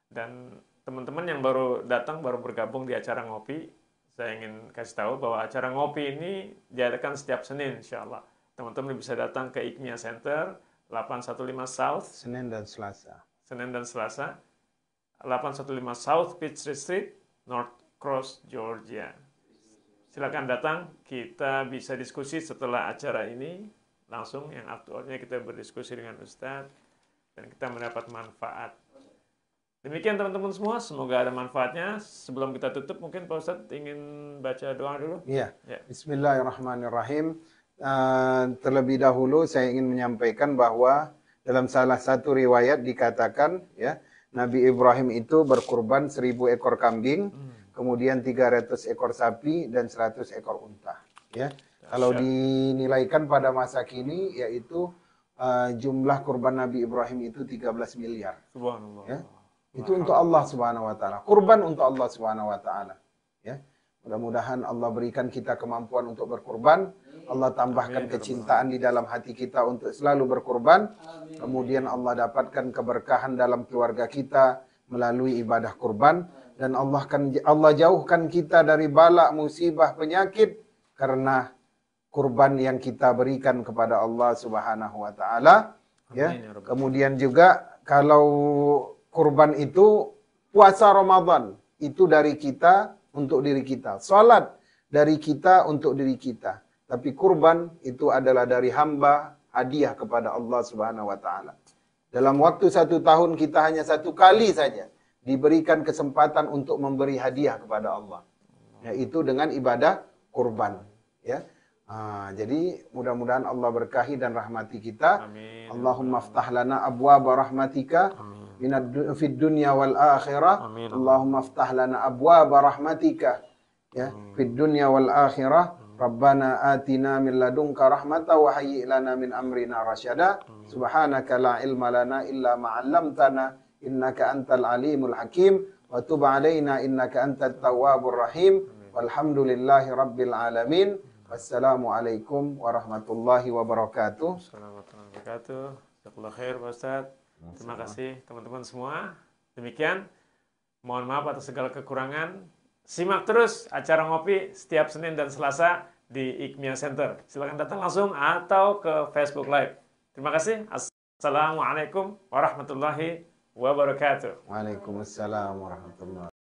Dan teman-teman yang baru datang, baru bergabung di acara ngopi, saya ingin kasih tahu bahwa acara ngopi ini diadakan setiap Senin, insya Allah. Teman-teman bisa datang ke IKMIA Center 815 South Senin dan Selasa 815 South Peachtree Street, North Cross, Georgia. Silakan datang, kita bisa diskusi setelah acara ini. Langsung yang aktualnya kita berdiskusi dengan Ustadz dan kita mendapat manfaat. Demikian teman-teman semua, semoga ada manfaatnya. Sebelum kita tutup, mungkin Pak Ustadz ingin baca doa dulu? Iya. Ya. Bismillahirrahmanirrahim. Terlebih dahulu saya ingin menyampaikan bahwa dalam salah satu riwayat dikatakan, ya, Nabi Ibrahim itu berkurban 1000 ekor kambing, kemudian 300 ekor sapi dan 100 ekor unta. Ya. Kalau dinilaikan pada masa kini, yaitu jumlah kurban Nabi Ibrahim itu 13 miliar. Subhanallah. Ya. Itu untuk Allah Subhanahu wa taala. Kurban untuk Allah Subhanahu wa taala. Ya. Mudah-mudahan Allah berikan kita kemampuan untuk berkurban. Allah tambahkan kecintaan di dalam hati kita untuk selalu berkurban. Kemudian Allah dapatkan keberkahan dalam keluarga kita melalui ibadah kurban, dan Allah jauhkan kita dari bala, musibah, penyakit karena kurban yang kita berikan kepada Allah Subhanahu wa taala. Ya. Kemudian juga kalau kurban itu puasa Ramadan itu dari kita untuk diri kita, salat dari kita untuk diri kita. Tapi kurban itu adalah dari hamba, hadiah kepada Allah Subhanahu wa taala. Dalam waktu 1 tahun kita hanya 1 kali saja diberikan kesempatan untuk memberi hadiah kepada Allah, yaitu dengan ibadah kurban. Ya. Jadi mudah-mudahan Allah berkahi dan rahmati kita. Amin. Allahumma aftah lana abwaaba rahmatika fid dunya wal akhirah. Amin. Allahumma aftah lana abwaaba rahmatika ya fid dunya wal akhirah. Rabbana atina min ladunka rahmatan wa hayyi' lana min amrina rasyada. Subhanaka la ilma lana illa ma 'allamtana innaka antal alimul hakim wa tub alaina innaka antat tawwabur rahim. Walhamdulillahi rabbil alamin. Wassalamualaikum warahmatullahi wabarakatuh. Assalamualaikum warahmatullahi wabarakatuh. Jazakallah khair Pak Ustadz. Terima kasih teman-teman semua. Demikian, mohon maaf atas segala kekurangan. Simak terus acara ngopi setiap Senin dan Selasa di IKMIA Center. Silakan datang langsung atau ke Facebook Live. Terima kasih. Assalamualaikum warahmatullahi wabarakatuh. Waalaikumsalam warahmatullahi wabarakatuh.